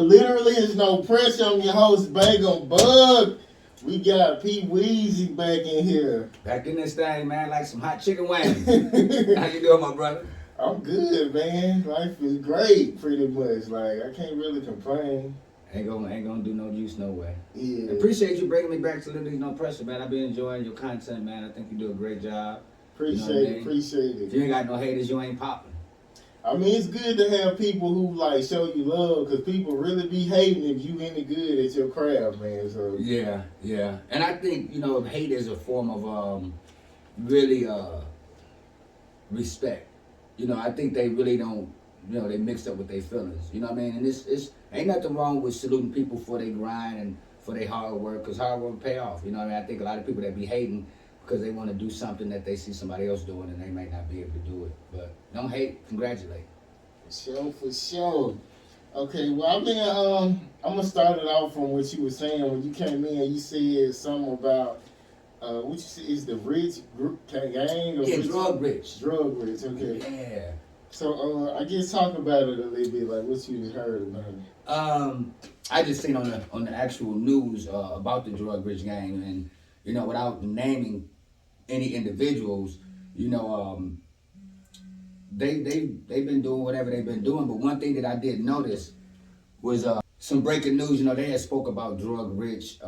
Literally, there's no pressure on your host, Bangem Bugg. We got Pweezy back in here. Back in this thing, man, like some hot chicken wings. How you doing, my brother? I'm good, man. Life is great, pretty much. Like, I can't really complain. Ain't gonna do no use, no way. Yeah. Appreciate you bringing me back to Literally No Pressure, man. I've been enjoying your content, man. I think you do a great job. Appreciate it. If you ain't got no haters, you ain't popping. I mean, it's good to have people who like show you love, because people really be hating if you any good at your craft, man. So yeah, and I think hate is a form of really respect. I think they really don't. They mixed up with their feelings. You know what I mean? And it's ain't nothing wrong with saluting people for their grind and for their hard work, because hard work pay off. You know what I mean? I think a lot of people that be hating because they want to do something that they see somebody else doing and they might not be able to do it. But don't hate, congratulate. For sure. Okay, well, I mean, I'm gonna start it off from what you were saying when you came in. You said something about what you said is the rich group gang or yeah, rich? drug rich. Drug rich. Okay. Yeah. So I guess talk about it a little bit, like what you heard about it. I just seen on the actual news about the drug rich gang, and without naming any individuals, they've been doing whatever they've been doing. But one thing that I did notice was some breaking news. They had spoke about drug rich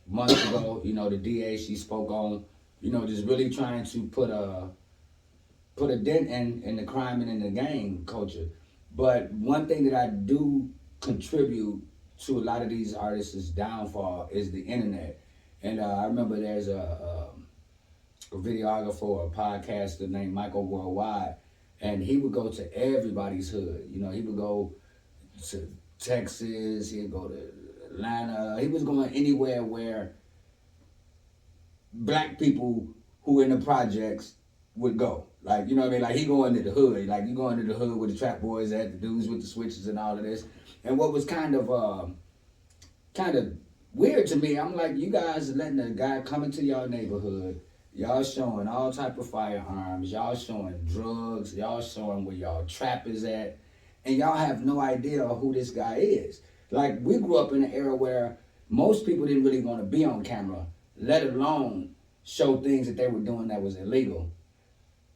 months ago. The DA, she spoke on, just really trying to put a dent in the crime and in the gang culture. But one thing that I do contribute to a lot of these artists' downfall is the internet. And I remember there's a videographer or a podcaster named Michael Worldwide, and he would go to everybody's hood. He would go to Texas, he'd go to Atlanta. He was going anywhere where black people who in the projects would go. Like, you know what I mean? Like, he go into the hood. Like, you go into the hood where the trap boys at, the dudes with the switches and all of this. And what was kind of weird to me, I'm like, you guys are letting a guy come into y'all neighborhood. Y'all showing all type of firearms. Y'all showing drugs. Y'all showing where y'all trap is at. And y'all have no idea who this guy is. Like, we grew up in an era where most people didn't really want to be on camera, let alone show things that they were doing that was illegal.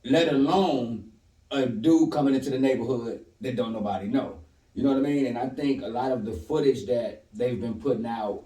Let alone a dude coming into the neighborhood that don't nobody know. You know what I mean? And I think a lot of the footage that they've been putting out,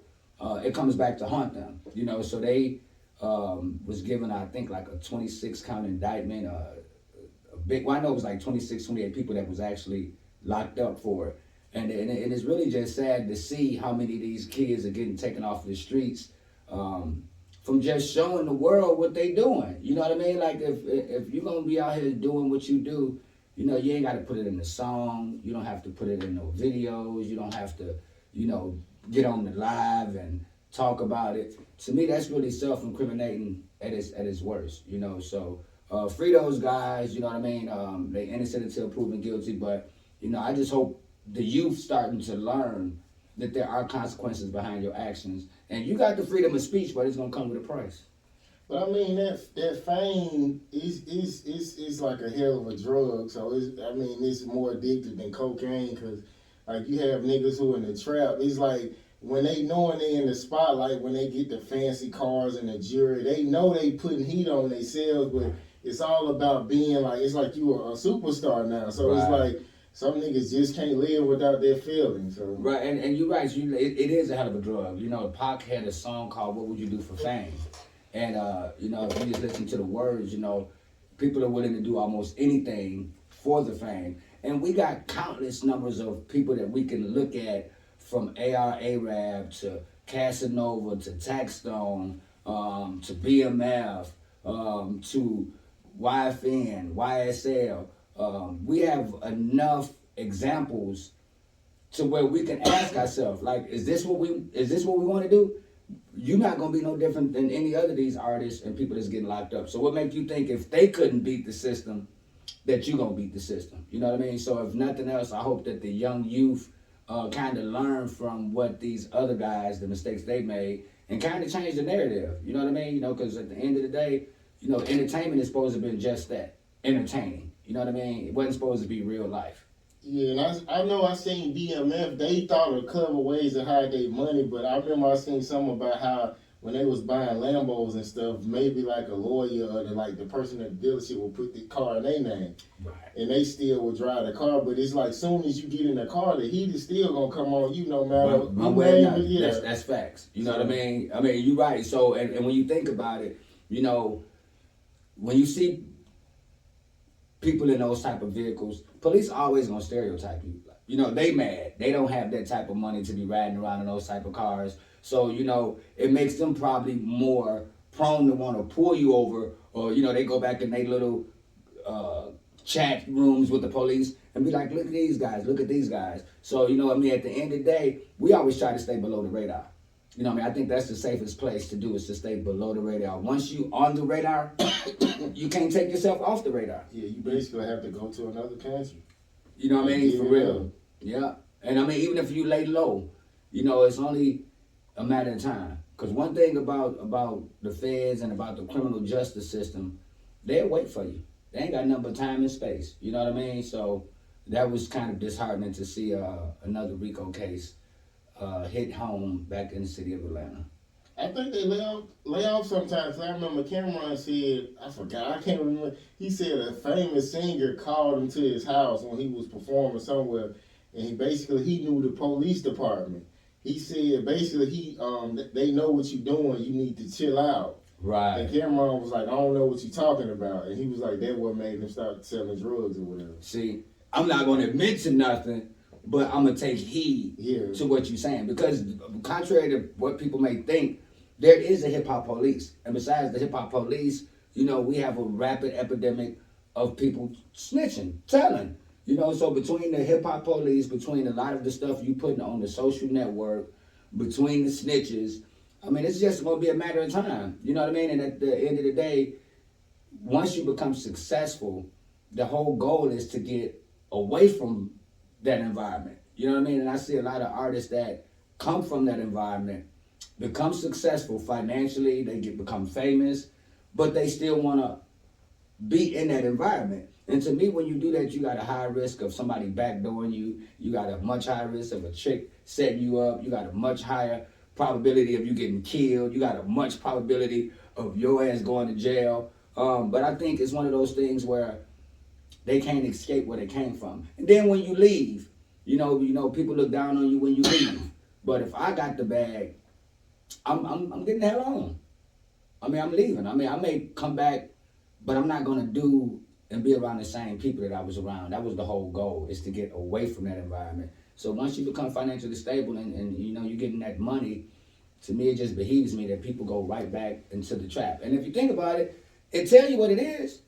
it comes back to haunt them. So they was given, I think, like a 26 count indictment. I know it was like 26, 28 people that was actually locked up for it. And it's really just sad to see how many of these kids are getting taken off the streets from just showing the world what they doing. You know what I mean? Like, if you're going to be out here doing what you do, you ain't got to put it in the song. You don't have to put it in no videos. You don't have to, get on the live and talk about it. To me, that's really self-incriminating at its worst, So free those guys, you know what I mean? They innocent until proven guilty, but, I just hope the youth starting to learn that there are consequences behind your actions. And you got the freedom of speech, but it's going to come with a price. But I mean, that fame is like a hell of a drug. So it's more addictive than cocaine, because like you have niggas who in the trap. It's like when they knowing they in the spotlight, when they get the fancy cars and the jewelry, they know they putting heat on themselves. But it's all about being like, it's like you are a superstar now. So right. It's like some niggas just can't live without their feelings. So. Right, and you're right. It is a hell of a drug. Pac had a song called "What Would You Do for Fame," and if you just listen to the words, people are willing to do almost anything for the fame. And we got countless numbers of people that we can look at, from Arab to Casanova to Taxstone to BMF to YFN, YSL. We have enough examples to where we can ask ourselves, like, is this what we want to do? You're not gonna be no different than any other of these artists and people that's getting locked up. So what makes you think if they couldn't beat the system, that you gonna beat the system? You know what I mean? So if nothing else, I hope that the young youth kind of learn from what these other guys, the mistakes they made, and kind of change the narrative. You know what I mean? Because at the end of the day, entertainment is supposed to be just that, entertaining. You know what I mean? It wasn't supposed to be real life. Yeah, and I know I seen BMF. They thought of clever ways to hide their money, but I remember I seen something about how when they was buying Lambos and stuff, maybe like a lawyer or the person at the dealership would put the car in their name, Right. and they still would drive the car. But it's like soon as you get in the car, the heat is still gonna come on you, no matter One who way or name another. it. Yeah, That's facts. You know so, what I mean? I mean, you're right. So, and when you think about it, you know, when you see people in those type of vehicles, police always gonna stereotype you. You know, they mad. They don't have that type of money to be riding around in those type of cars. So, you know, it makes them probably more prone to want to pull you over, or, you know, they go back in their little uh, chat rooms with the police and be like, look at these guys, look at these guys. So, you know what I mean? At the end of the day, we always try to stay below the radar. You know what I mean? I think that's the safest place to do is to stay below the radar. Once you on the radar, you can't take yourself off the radar. yeah, you basically have to go to another country. You know what I And mean? give For it real. up. Yeah. And I mean, even if you lay low, you know, it's only a matter of time. Because one thing about the feds and about the criminal justice system, they'll wait for you. They ain't got nothing but time and space. You know what I mean? So that was kind of disheartening to see another RICO case hit home back in the city of Atlanta. I think they lay off sometimes. I remember Cameron said, I forgot, I can't remember. He said a famous singer called him to his house when he was performing somewhere, and he knew the police department. He said basically they know what you're doing. You need to chill out. Right. And Cameron was like, I don't know what you're talking about, and he was like, that what made him start selling drugs or whatever. See, I'm not going to admit to nothing, but I'm going to take heed Yeah. to what you're saying. Because contrary to what people may think, there is a hip-hop police. And besides the hip-hop police, you know, we have a rapid epidemic of people snitching, telling. You know, so between the hip-hop police, between a lot of the stuff you putting on the social network, between the snitches, I mean, it's just going to be a matter of time. You know what I mean? And at the end of the day, once you become successful, the whole goal is to get away from that environment. You know what I mean? And I see a lot of artists that come from that environment, become successful financially, become famous, but they still want to be in that environment. And to me, when you do that, you got a high risk of somebody backdooring you. You got a much higher risk of a chick setting you up. You got a much higher probability of you getting killed. You got a much probability of your ass going to jail. But I think it's one of those things where they can't escape where they came from. And then when you leave, you know, people look down on you when you leave. But if I got the bag, I'm getting the hell on. I mean, I'm leaving. I mean, I may come back, but I'm not gonna do and be around the same people that I was around. That was the whole goal, is to get away from that environment. So once you become financially stable and you know you're getting that money, to me it just behoves me that people go right back into the trap. And if you think about it, it tell you what it is.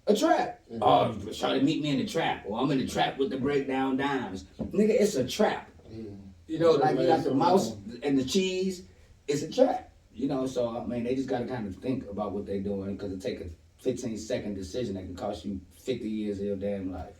A trap. Mm-hmm. Oh, trying to meet me in the trap. Or I'm in the trap with the breakdown dimes. Nigga, it's a trap. Mm-hmm. You know, like you got the mouse and the cheese. It's a trap. You know, so I mean, they just got to kind of think about what they're doing, because it take a 15-second decision that can cost you 50 years of your damn life.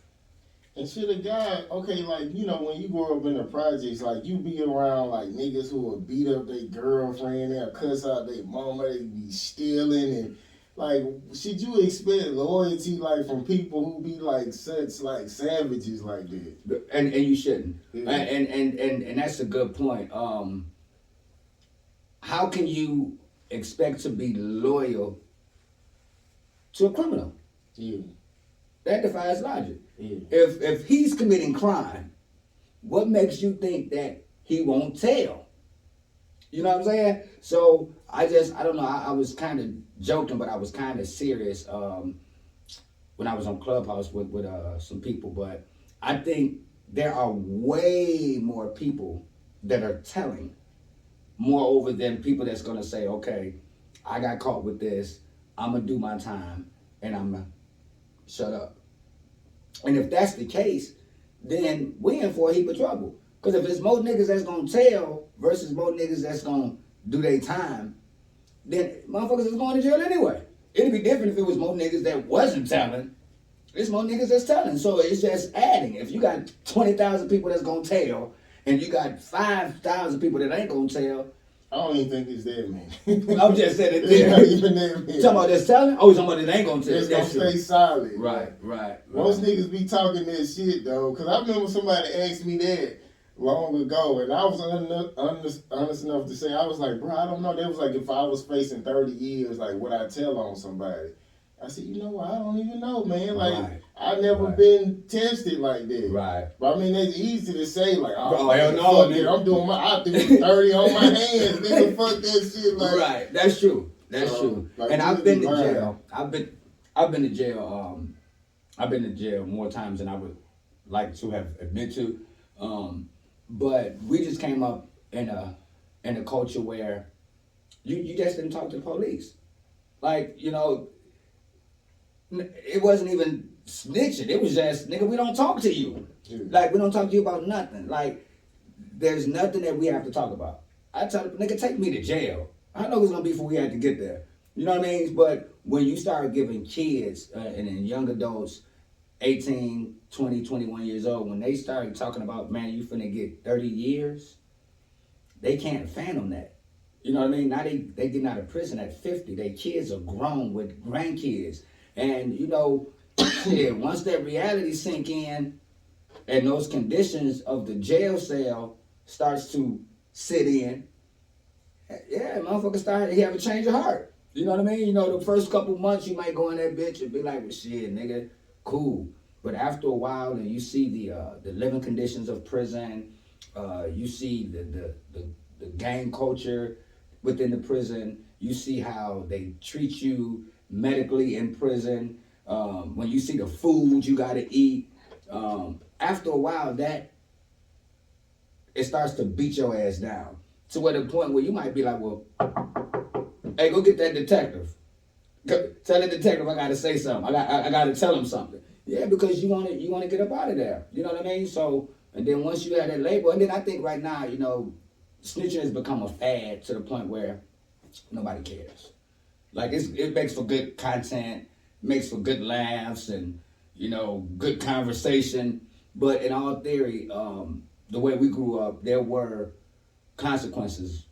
And shit, a guy, okay, like, you know, when you grow up in the projects, like, you be around, like, niggas who will beat up their girlfriend, they'll cuss out their mama, they be stealing, and, like, should you expect loyalty, like, from people who be, like, such, like, savages like that? And you shouldn't. Yeah. And that's a good point. How can you expect to be loyal to a criminal? Yeah. That defies logic. Yeah. If he's committing crime, what makes you think that he won't tell? You know what I'm saying? So I don't know. I was kind of joking, but I was kind of serious when I was on Clubhouse with some people. But I think there are way more people that are telling, moreover than people that's gonna say, okay, I got caught with this, I'm gonna do my time, and I'm gonna shut up. And if that's the case, then we in for a heap of trouble. Because if it's more niggas that's gonna tell versus more niggas that's gonna do their time, then motherfuckers is going to jail anyway. It'd be different if it was more niggas that wasn't telling. It's more niggas that's telling. So it's just adding. If you got 20,000 people that's gonna tell, and you got 5,000 people that ain't gonna tell, I don't even think it's that many. I'm just saying it It's there. not even that many. Talking about this telling? Oh, talking about it ain't gonna tell. It's gonna stay solid. Right. Most niggas be talking that shit though, cause I remember somebody asked me that long ago, and I was honest enough to say I was like, bro, I don't know. They was like, if I was facing 30 years, like, would I tell on somebody? I said, you know what? I don't even know, man. Like, I never been tested like that. Right. But I mean, it's easy to say, like, oh hell no, fuck it, I'm doing I do 30 on my hands, nigga. Fuck that shit. Like, right. That's true. That's true. Like, and I've been to jail. I've been to jail. I've been to jail more times than I would like to have admit to. But we just came up in a culture where you just didn't talk to the police. Like, you know, it wasn't even snitching. It was just, nigga, we don't talk to you. Like, we don't talk to you about nothing. Like, there's nothing that we have to talk about. I tell the nigga, take me to jail. I know it's gonna be before we had to get there. You know what I mean? But when you start giving kids and then young adults, 18, 20, 21 years old, when they start talking about, man, you finna get 30 years, they can't fathom that. You know what I mean? Now they getting out of prison at 50. Their kids are grown with grandkids. And, you know, yeah, once that reality sink in and those conditions of the jail cell starts to sit in, yeah, motherfuckers start, he have a change of heart. You know what I mean? You know, the first couple months you might go in that bitch and be like, well, shit, nigga, cool. But after a while, and you see the living conditions of prison, you see the gang culture within the prison, you see how they treat you medically in prison, when you see the food you gotta eat, after a while that it starts to beat your ass down to where the point where you might be like, well, hey, go get that detective. Tell the detective I gotta say something. I gotta tell him something. Yeah, because you wanna get up out of there. You know what I mean? So, and then once you have that label, and then I think right now, you know, snitching has become a fad to the point where nobody cares. Like it makes for good content, makes for good laughs, and you know, good conversation. But in all theory, the way we grew up, there were consequences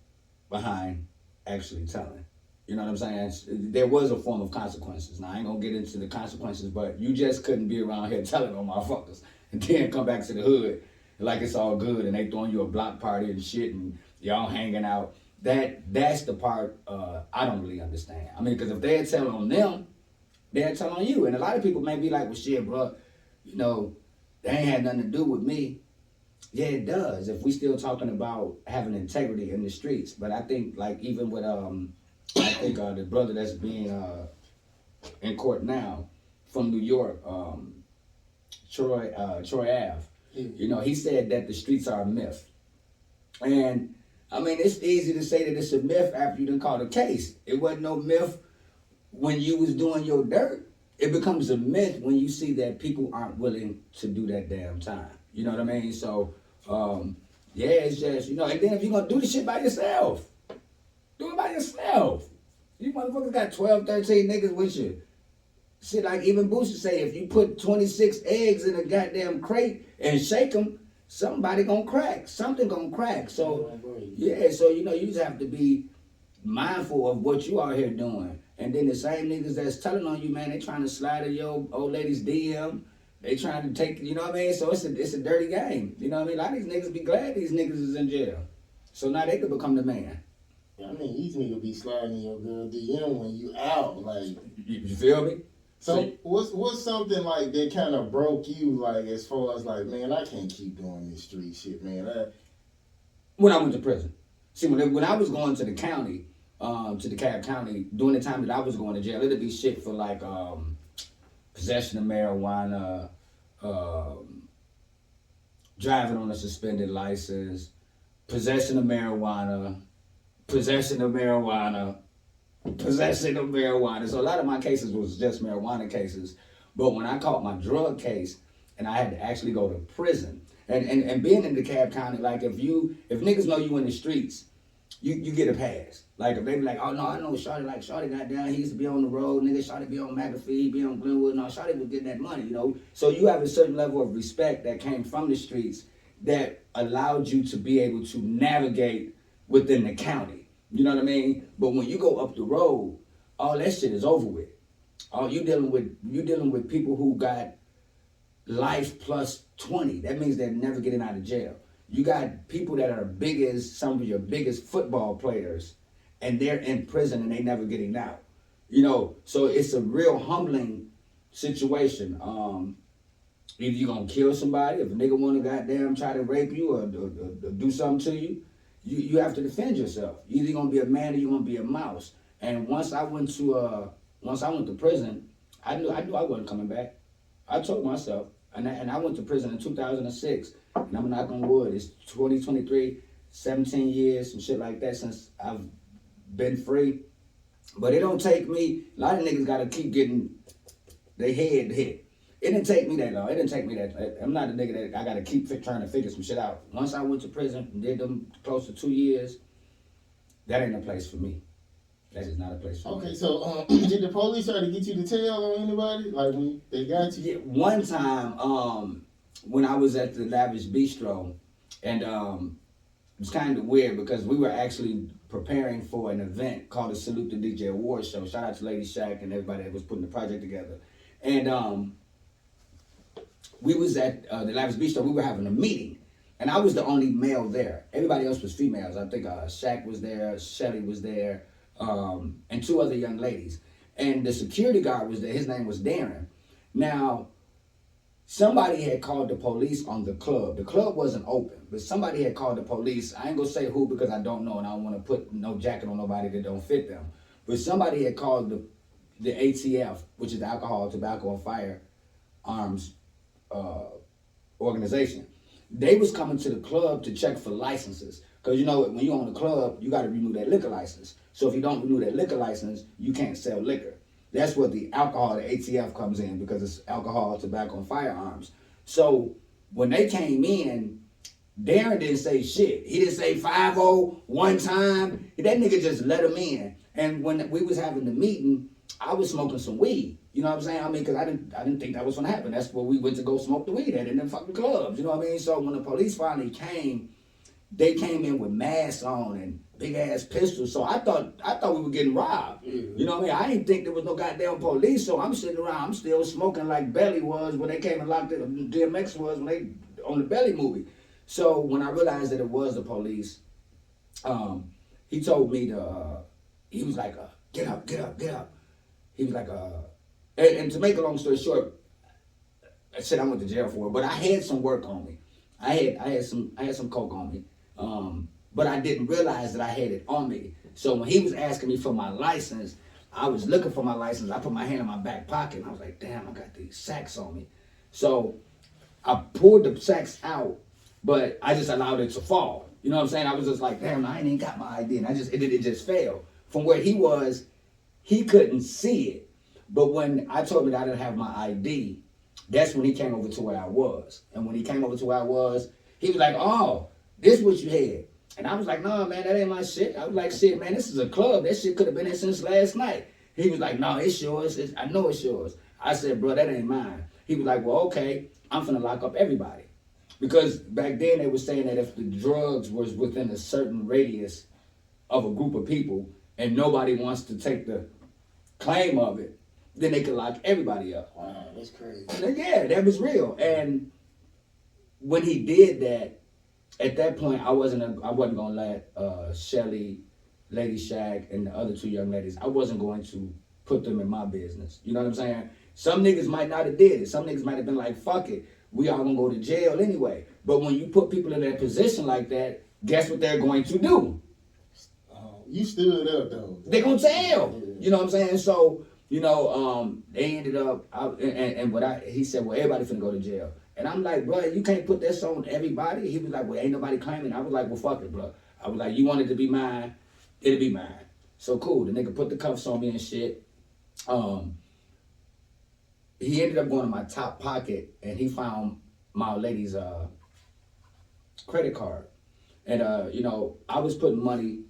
behind actually telling. You know what I'm saying? There was a form of consequences. Now I ain't gonna get into the consequences, but you just couldn't be around here telling on motherfuckers and then come back to the hood like it's all good and they throwing you a block party and shit and y'all hanging out. That's the part I don't really understand. I mean, because if they'd tell on them, they'd tell on you. And a lot of people may be like, well, shit, bro, you know, they ain't had nothing to do with me. Yeah, it does. If we still talking about having integrity in the streets. But I think, like, even with, I think the brother that's being in court now from New York, Troy Ave, you know, he said that the streets are a myth. And I mean, it's easy to say that it's a myth after you done caught a case. It wasn't no myth when you was doing your dirt. It becomes a myth when you see that people aren't willing to do that damn time. You know what I mean? So, yeah, it's just, you know, and then if you're going to do the shit by yourself, do it by yourself. You motherfuckers got 12, 13 niggas with you. Shit, like even Boosie say, if you put 26 eggs in a goddamn crate and shake them, somebody gonna crack. Something gonna crack. So, yeah, so, you know, you just have to be mindful of what you out here doing. And then the same niggas that's telling on you, man, they trying to slide in your old lady's DM. They trying to take, you know what I mean? So it's a dirty game. You know what I mean? A lot of these niggas be glad these niggas is in jail. So now they could become the man. I mean, these niggas be sliding in your girl DM when you out, like. You feel me? So what's something like that kind of broke you, like as far as like, man, I can't keep doing this street shit, man. When I went to prison. See, when I was going to the county, to DeKalb County, during the time that I was going to jail, it'd be shit for like possession of marijuana, driving on a suspended license, possession of marijuana. So a lot of my cases was just marijuana cases. But when I caught my drug case and I had to actually go to prison, and being in DeKalb County, like if niggas know you in the streets, you get a pass. Like if they be like, oh no, I know Shawty, like Shawty got down, he used to be on the road, nigga, Shawty be on McAfee, be on Glenwood, no, Shawty was getting that money, you know. So you have a certain level of respect that came from the streets that allowed you to be able to navigate within the county. You know what I mean? But when you go up the road, all that shit is over with. All you dealing with people who got life plus 20. That means they're never getting out of jail. You got people that are big as some of your biggest football players, and they're in prison and they never getting out. You know, so it's a real humbling situation. Either you gonna kill somebody, if a nigga wanna goddamn try to rape you or do something to you, you have to defend yourself. Either you're gonna be a man or you're gonna be a mouse. And once I went to prison, I knew I wasn't coming back. I told myself, and I went to prison in 2006, and I'm not on wood. It's 2023, 17 years, some shit like that since I've been free. But it don't take me. A lot of niggas gotta keep getting their head hit. It didn't take me that long. It didn't take me that. I'm not a nigga that I gotta keep trying to figure some shit out. Once I went to prison and did them close to 2 years, that ain't a place for me. That is not a place for me. Okay, so did the police try to get you to tell on anybody? Like when they got you? Yeah, one time, when I was at the Lavish Bistro, and it was kind of weird because we were actually preparing for an event called the Salute the DJ Award Show. Shout out to Lady Shack and everybody that was putting the project together. And we was at the Lavish Bistro. We were having a meeting, and I was the only male there. Everybody else was females. I think Shaq was there, Shelly was there, and 2 other young ladies. And the security guard was there. His name was Darren. Now, somebody had called the police on the club. The club wasn't open, but somebody had called the police. I ain't gonna say who because I don't know, and I don't want to put no jacket on nobody that don't fit them. But somebody had called the ATF, which is the Alcohol, Tobacco, and Firearms organization. They was coming to the club to check for licenses. Because you know, when you own the club, you got to renew that liquor license. So if you don't renew that liquor license, you can't sell liquor. That's what the alcohol, the ATF comes in, because it's alcohol, tobacco, and firearms. So when they came in, Darren didn't say shit. He didn't say 5-0 one time. That nigga just let him in. And when we was having the meeting, I was smoking some weed. You know what I'm saying? I mean, because I didn't think that was gonna happen. That's where we went to go smoke the weed at, in them fucking clubs. You know what I mean? So when the police finally came, they came in with masks on and big ass pistols. So I thought we were getting robbed. You know what I mean? I didn't think there was no goddamn police. So I'm sitting around, I'm still smoking like Belly was when they came and locked it. DMX was when they on the Belly movie. So when I realized that it was the police, he told me he was like, get up. He was like, and to make a long story short, I said I went to jail for it, but I had some work on me. I had some coke on me, but I didn't realize that I had it on me. So when he was asking me for my license, I was looking for my license. I put my hand in my back pocket, and I was like, damn, I got these sacks on me. So I pulled the sacks out, but I just allowed it to fall. You know what I'm saying? I was just like, damn, I ain't even got my ID, and it just fell. From where he was, he couldn't see it. But when I told him that I didn't have my ID, that's when he came over to where I was. And when he came over to where I was, he was like, oh, this what you had. And I was like, no, man, that ain't my shit. I was like, shit, man, this is a club. That shit could have been in since last night. He was like, no, it's yours. I know it's yours. I said, bro, that ain't mine. He was like, well, okay, I'm finna lock up everybody. Because back then they were saying that if the drugs was within a certain radius of a group of people and nobody wants to take the claim of it, then they could lock everybody up. Wow, that's crazy. Yeah, that was real. And when he did that, at that point, I wasn't gonna let Shelly, Lady Shag, and the other 2 young ladies, I wasn't going to put them in my business. You know what I'm saying? Some niggas might not have did it. Some niggas might have been like, fuck it, we all gonna go to jail anyway. But when you put people in that position like that, guess what they're going to do? You stood up though. They're gonna tell. You know what I'm saying? So, you know, they ended up, he said, well, everybody finna go to jail. And I'm like, bro, you can't put this on everybody. He was like, well, ain't nobody claiming. I was like, well, fuck it, bro. I was like, you want it to be mine, it'll be mine. So cool, the nigga put the cuffs on me and shit. He ended up going to my top pocket and he found my lady's credit card. And, you know, I was putting money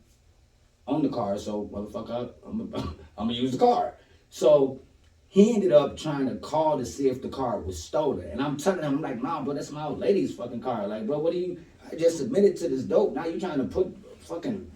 on the card, so motherfucker, I'm gonna use the card. So he ended up trying to call to see if the card was stolen. And I'm telling him, I'm like, nah, bro, that's my old lady's fucking card. Like, bro, I just submitted to this dope. Now you trying to put fucking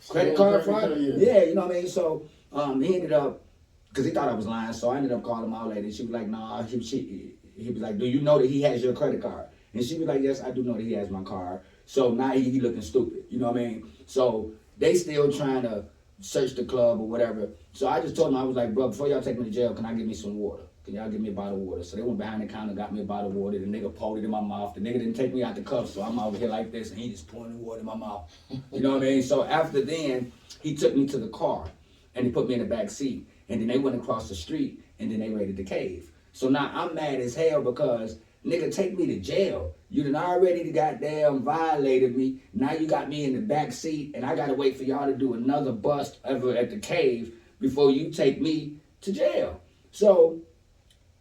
credit card fraud. Yeah. Yeah, you know what I mean. So he ended up, because he thought I was lying. So I ended up calling my lady. She was like, "Nah." He was like, "Do you know that he has your credit card?" And she was like, "Yes, I do know that he has my card." So now he looking stupid. You know what I mean? So they still trying to search the club or whatever. So I just told him, I was like, "Bro, before y'all take me to jail, can I get me some water? Can y'all give me a bottle of water?" So they went behind the counter, got me a bottle of water. The nigga poured it in my mouth. The nigga didn't take me out the cup, so I'm over here like this, and he just pouring the water in my mouth. You know what I mean? So after then, he took me to the car, and he put me in the back seat. And then they went across the street, and then they raided the cave. So now I'm mad as hell because, nigga, take me to jail. You done already goddamn violated me. Now you got me in the back seat, and I gotta wait for y'all to do another bust ever at the cave before you take me to jail. So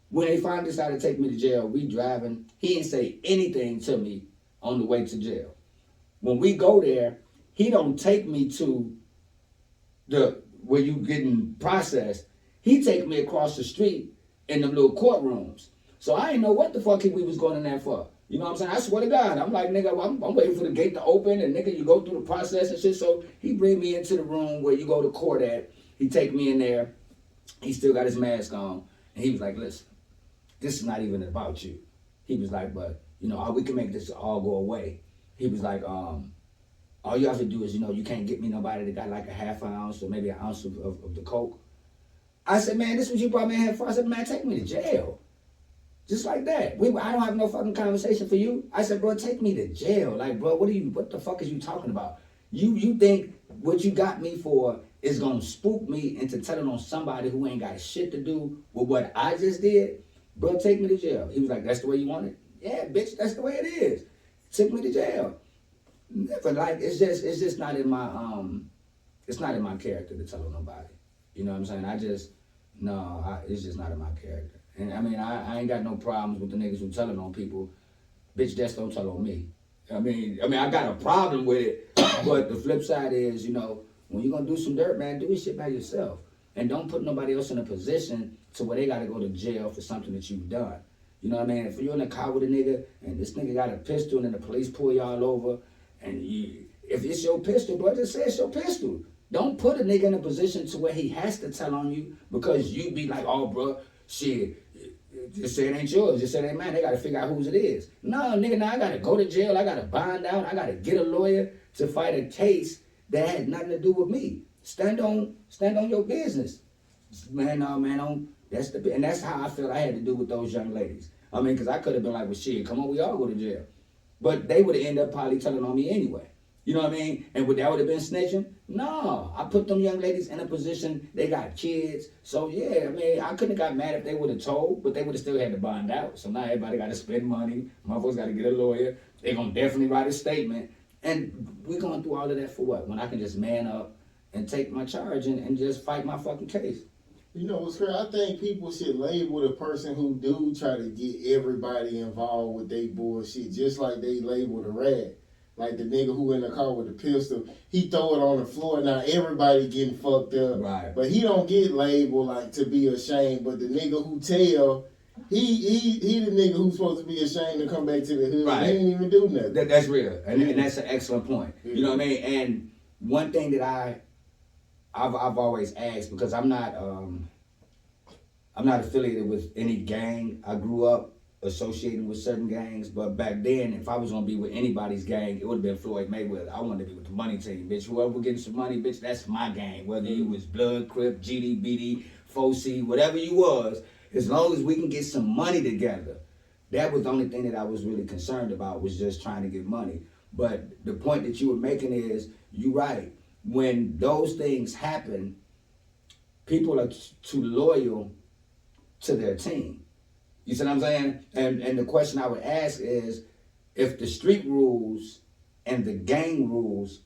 when they finally decided to take me to jail, we driving. He didn't say anything to me on the way to jail. When we go there, he don't take me to the where you getting processed. He take me across the street in them little courtrooms. So I didn't know what the fuck we was going in there for. You know what I'm saying? I swear to God, I'm like, nigga, I'm waiting for the gate to open, and nigga, you go through the process and shit. So he bring me into the room where you go to court at. He take me in there. He still got his mask on, and he was like, "Listen, this is not even about you." He was like, "But you know, we can make this all go away." He was like, all you have to do is, you know, you can't get me nobody that got like a half an ounce or maybe an ounce of the coke." I said, "Man, this is what you brought me in here for." I said, "Man, take me to jail." Just like that. I don't have no fucking conversation for you. I said, "Bro, take me to jail." Like, bro, what the fuck is you talking about? You think what you got me for is gonna spook me into telling on somebody who ain't got shit to do with what I just did? Bro, take me to jail. He was like, "That's the way you want it?" "Yeah, bitch, that's the way it is." Took me to jail. Never, like, it's just not in my it's not in my character to tell on nobody. You know what I'm saying? It's just not in my character. And I mean, I ain't got no problems with the niggas who telling on people. Bitch, just don't tell on me. I mean, I got a problem with it, but the flip side is, you know, when you're gonna do some dirt, man, do this shit by yourself. And don't put nobody else in a position to where they gotta go to jail for something that you've done. You know what I mean? If you're in a car with a nigga and this nigga got a pistol and the police pull y'all over, and if it's your pistol, bro, just say it's your pistol. Don't put a nigga in a position to where he has to tell on you because you be like, "Oh, bro, shit, just say it ain't yours. Just say it ain't mine. They got to figure out whose it is." No, nigga, now I got to go to jail. I got to bond out. I got to get a lawyer to fight a case that had nothing to do with me. Stand on your business. Man, and that's how I felt I had to do with those young ladies. I mean, because I could have been like, "Well, shit, come on, we all go to jail." But they would have ended up probably telling on me anyway. You know what I mean? And that would have been snitching? No. I put them young ladies in a position, they got kids. So yeah, I mean, I couldn't have got mad if they would have told, but they would have still had to bond out. So now everybody got to spend money. Motherfuckers got to get a lawyer. They're going to definitely write a statement. And we're going through all of that for what? When I can just man up and take my charge and just fight my fucking case. You know what's crazy? I think people should label the person who do try to get everybody involved with their bullshit, just like they label the rat. Like the nigga who in the car with the pistol, he throw it on the floor. Now everybody getting fucked up. Right. But he don't get labeled like to be ashamed. But the nigga who tell, he the nigga who's supposed to be ashamed to come back to the hood. Right. He ain't even do nothing. That's real. And that's an excellent point. Yeah. You know what I mean? And one thing that I've always asked, because I'm not affiliated with any gang. I grew up associating with certain gangs, but back then, if I was gonna be with anybody's gang, it would have been Floyd Mayweather. I wanted to be with the money team, bitch. Whoever getting some money, bitch, that's my gang. Whether you was Blood, Crip, GD, BD, 4C, whatever you was, as long as we can get some money together. That was the only thing that I was really concerned about, was just trying to get money. But the point that you were making is, you're right. When those things happen, people are too loyal to their team. You see what I'm saying? And the question I would ask is, if the street rules and the gang rules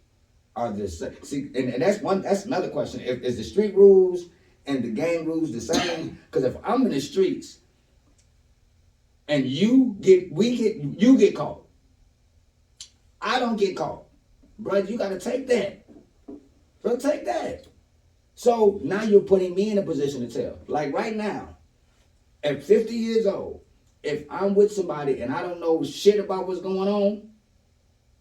are the same. See, and that's another question. Is the street rules and the gang rules the same? Because if I'm in the streets and you get caught, I don't get caught, bro, you gotta take that. Bro, take that. So now you're putting me in a position to tell. Like right now, at 50 years old, if I'm with somebody and I don't know shit about what's going on,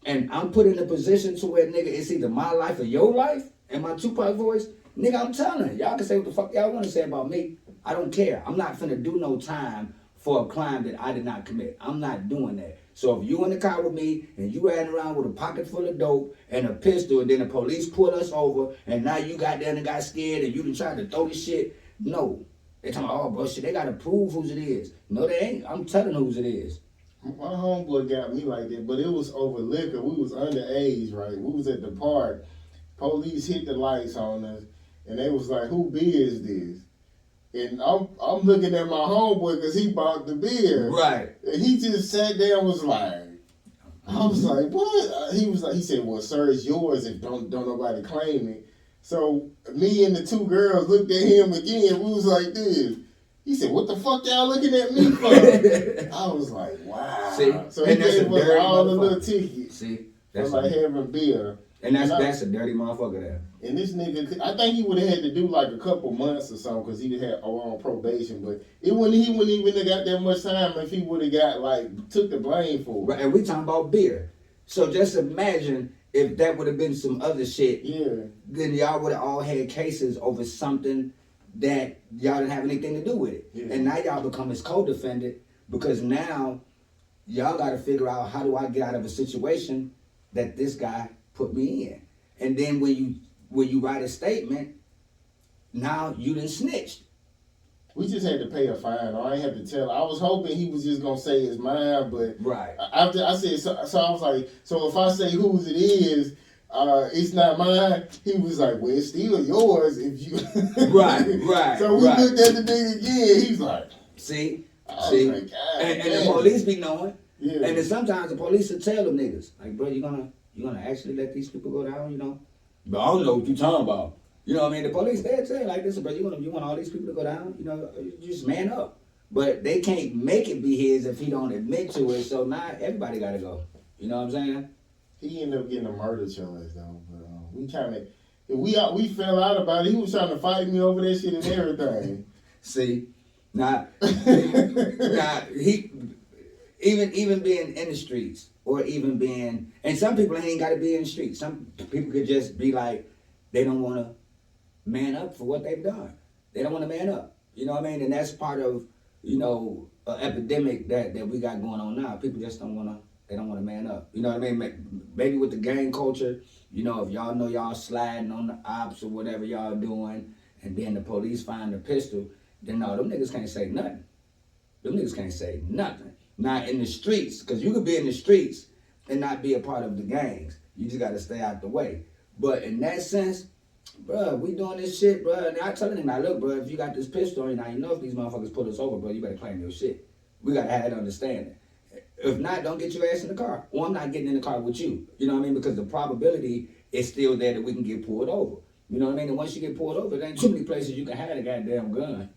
and I'm put in a position to where, nigga, it's either my life or your life, and my Tupac voice, nigga, I'm telling you, y'all can say what the fuck y'all want to say about me. I don't care. I'm not finna do no time for a crime that I did not commit. I'm not doing that. So if you in the car with me and you riding around with a pocket full of dope and a pistol, and then the police pull us over, and now you got there and got scared and you done tried to throw this shit, no. They talking about, oh, bro, shit, they gotta prove whose it is. No, they ain't. I'm telling whose it is. My homeboy got me like that, but it was over liquor. We was underage, right? We was at the park. Police hit the lights on us, and they was like, "Who beer is this?" And I'm looking at my homeboy because he bought the beer, Right. and he just sat there and was like, I was like, "What?" He said, "Well, sir, it's yours if don't nobody claim it." So me and the two girls looked at him again. We was like this. He said, "What the fuck y'all looking at me for?" I was like, "Wow." See? So he And that's gave a us dirty all the motherfucker. little tickets. See? For That's like having beer. And that's a dirty motherfucker there. And this nigga, I think he would have had to do like a couple months or something because he had on probation. But he wouldn't even have got that much time if he would have got like took the blame for it. Right, and we talking about beer. So just imagine if that would have been some other shit. Yeah. Then y'all would have all had cases over something that y'all didn't have anything to do with it. Yeah. And now y'all become his co-defendant because now y'all got to figure out, how do I get out of a situation that this guy put me in? And then when you write a statement, now you done snitched. We just had to pay a fine. I ain't had to tell. I was hoping he was just gonna say it's mine, but Right. after I said so I was like, so if I say whose it is, it's not mine. He was like, well, it's still yours if you. Right. So we looked at the nigga again. He's like, See? I was like, God, and damn. the police be knowing. Yeah. And then sometimes the police will tell them niggas, like, bro, you gonna actually let these people go down, you know? But I don't know what you talking about. You know what I mean? The police, they'll tell you like this, bro, you want all these people to go down? You know, you just man up. But they can't make it be his if he don't admit to it, so now everybody gotta go. You know what I'm saying? He ended up getting a murder charge though. But we kind of we fell out about it. He was trying to fight me over that shit and everything. See, now he even being in the streets or even being, and some people ain't got to be in the streets. Some people could just be like, they don't want to man up for what they've done. They don't want to man up. You know what I mean? And that's part of, you know, an epidemic that we got going on now. People just don't want to. They don't want to man up. You know what I mean? Maybe with the gang culture, you know, if y'all know y'all sliding on the ops or whatever y'all doing, and then the police find the pistol, then no, them niggas can't say nothing. Them niggas can't say nothing. Not in the streets, because you could be in the streets and not be a part of the gangs. You just got to stay out the way. But in that sense, bro, we doing this shit, bro. And I telling him, now look, bro, if you got this pistol, now you know if these motherfuckers put us over, bro, you better claim your shit. We got to have that understanding. If not, don't get your ass in the car. Or I'm not getting in the car with you. You know what I mean? Because the probability is still there that we can get pulled over. You know what I mean? And once you get pulled over, there ain't too many places you can have a goddamn gun.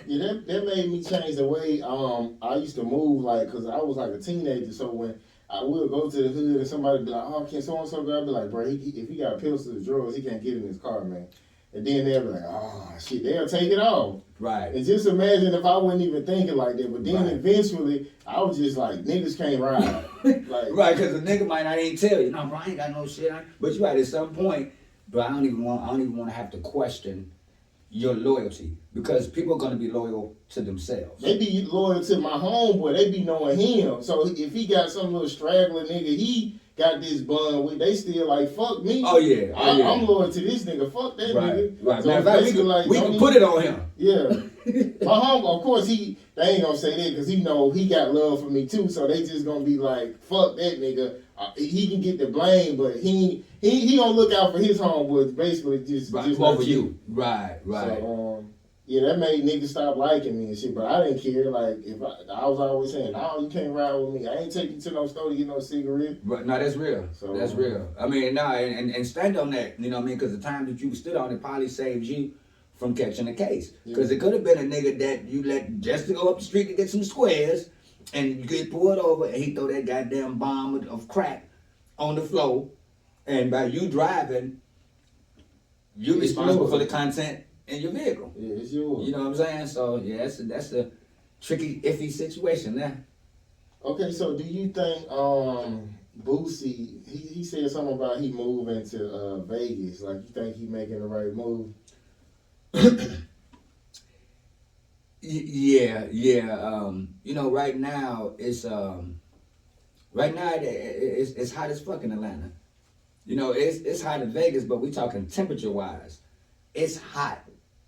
Yeah, that made me change the way I used to move, like, because I was like a teenager. So when I would go to the hood and somebody be like, oh, can so-and-so go? I'd be like, bro, if he got pills or drugs, he can't get in his car, man. And then they'll be like, oh, shit, they'll take it off. Right. And just imagine if I wasn't even thinking like that. But then Right. Eventually, I was just like, niggas can't ride. Like, Right, because the nigga might not even tell you, no, bro, I ain't got no shit. But you right, at some point, bro, I don't even want to have to question your loyalty, because people are going to be loyal to themselves. They be loyal to my homeboy. They be knowing him. So if he got some little straggler nigga, he got this bun with, they still like, fuck me. Oh, yeah. I'm loyal to this nigga. Fuck that nigga. Right. So Matter of fact, we can put it on him. Yeah. My homeboy, of course, they ain't gonna say that because he know he got love for me too. So they just gonna be like, fuck that nigga. He can get the blame, but he gonna look out for his homeboys. Basically, just over you. Right. So, yeah, that made niggas stop liking me and shit. But I didn't care. Like, if I was always saying, no, you can't ride with me. I ain't taking you to no store to get no cigarette. But no, that's real. So, that's real. I mean, and stand on that. You know what I mean? Because the time that you stood on it probably saved you from catching a case. Because it could have been a nigga that you let just to go up the street to get some squares, and you get pulled over, and he throw that goddamn bomb of crack on the floor, and by you driving, you're responsible for the content in your vehicle. Yeah, it's yours. You know what I'm saying? So yeah, that's a tricky, iffy situation there. Okay, so do you think Boosie, he said something about he moving to Vegas. Like, you think he making the right move? Yeah, yeah. Right now it's hot as fuck in Atlanta. It's hot in Vegas, but we talking temperature wise. It's hot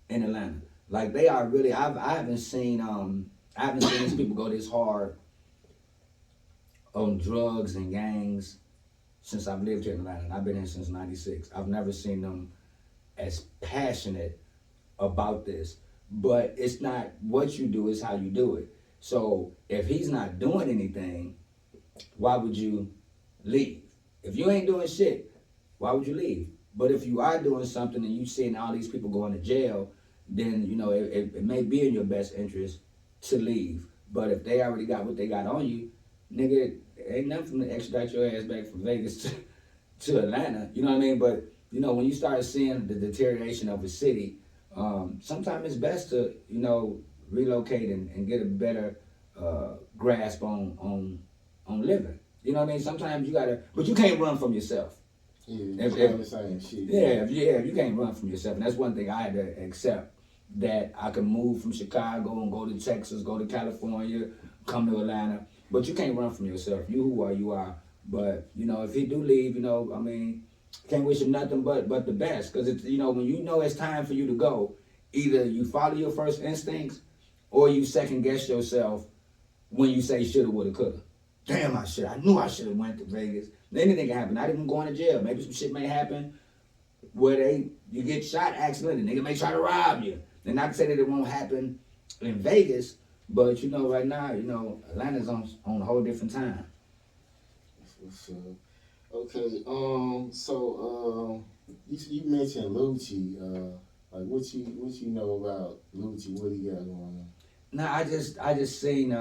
in Atlanta. Like they are really. I haven't seen these people go this hard on drugs and gangs since I've lived here in Atlanta. And I've been here since '96. I've never seen them as passionate about this. But it's not what you do, it's how you do it. So if he's not doing anything, why would you leave? If you ain't doing shit, why would you leave? But if you are doing something and you seeing all these people going to jail, then it may be in your best interest to leave. But if they already got what they got on you, nigga, ain't nothing from to extradite your ass back from Vegas to Atlanta. You know what I mean? But when you start seeing the deterioration of a city, sometimes it's best to relocate and get a better grasp on living. You know what I mean? Sometimes you gotta, but you can't run from yourself. Yeah, if the same shit. Yeah, if you can't run from yourself, and that's one thing I had to accept, that I can move from Chicago and go to Texas, go to California, come to Atlanta, but you can't run from yourself. You who are, you are. But if he do leave, I mean, can't wish him nothing but the best, because it's when you know it's time for you to go, either you follow your first instincts or you second guess yourself when you say shoulda, woulda, coulda. Damn, I knew I should have went to Vegas. Anything can happen. Not even going to jail. Maybe some shit may happen where you get shot accidentally. Nigga may try to rob you. And not to say that it won't happen in Vegas, but right now, Atlanta's on a whole different time. What's up? Okay, so you mentioned Lucci. Like what you know about Lucci? What he got going on? Nah, I just seen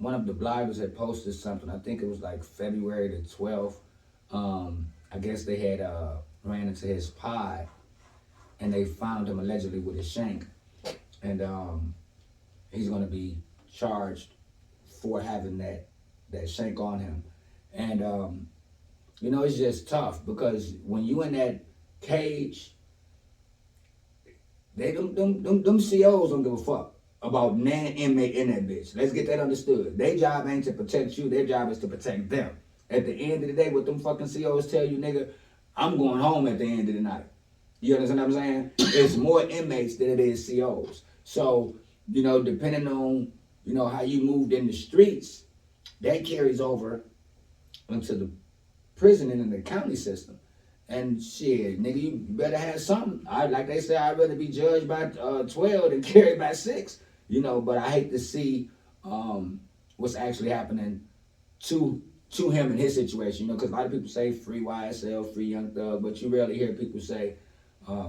one of the bloggers had posted something. I think it was like February the 12th. I guess they had ran into his pod and they found him allegedly with a shank, and he's gonna be charged for having that shank on him, and it's just tough because when you in that cage, them COs don't give a fuck about nan inmate in that bitch. Let's get that understood. Their job ain't to protect you. Their job is to protect them. At the end of the day, what them fucking COs tell you, nigga, I'm going home at the end of the night. You understand what I'm saying? It's more inmates than it is COs. So, depending on, how you moved in the streets, that carries over into the prison and in the county system. And shit, nigga, you better have something. Like they say, I'd rather be judged by 12 than carried by 6. But I hate to see what's actually happening to him in his situation. Because a lot of people say free YSL, free Young Thug, but you rarely hear people say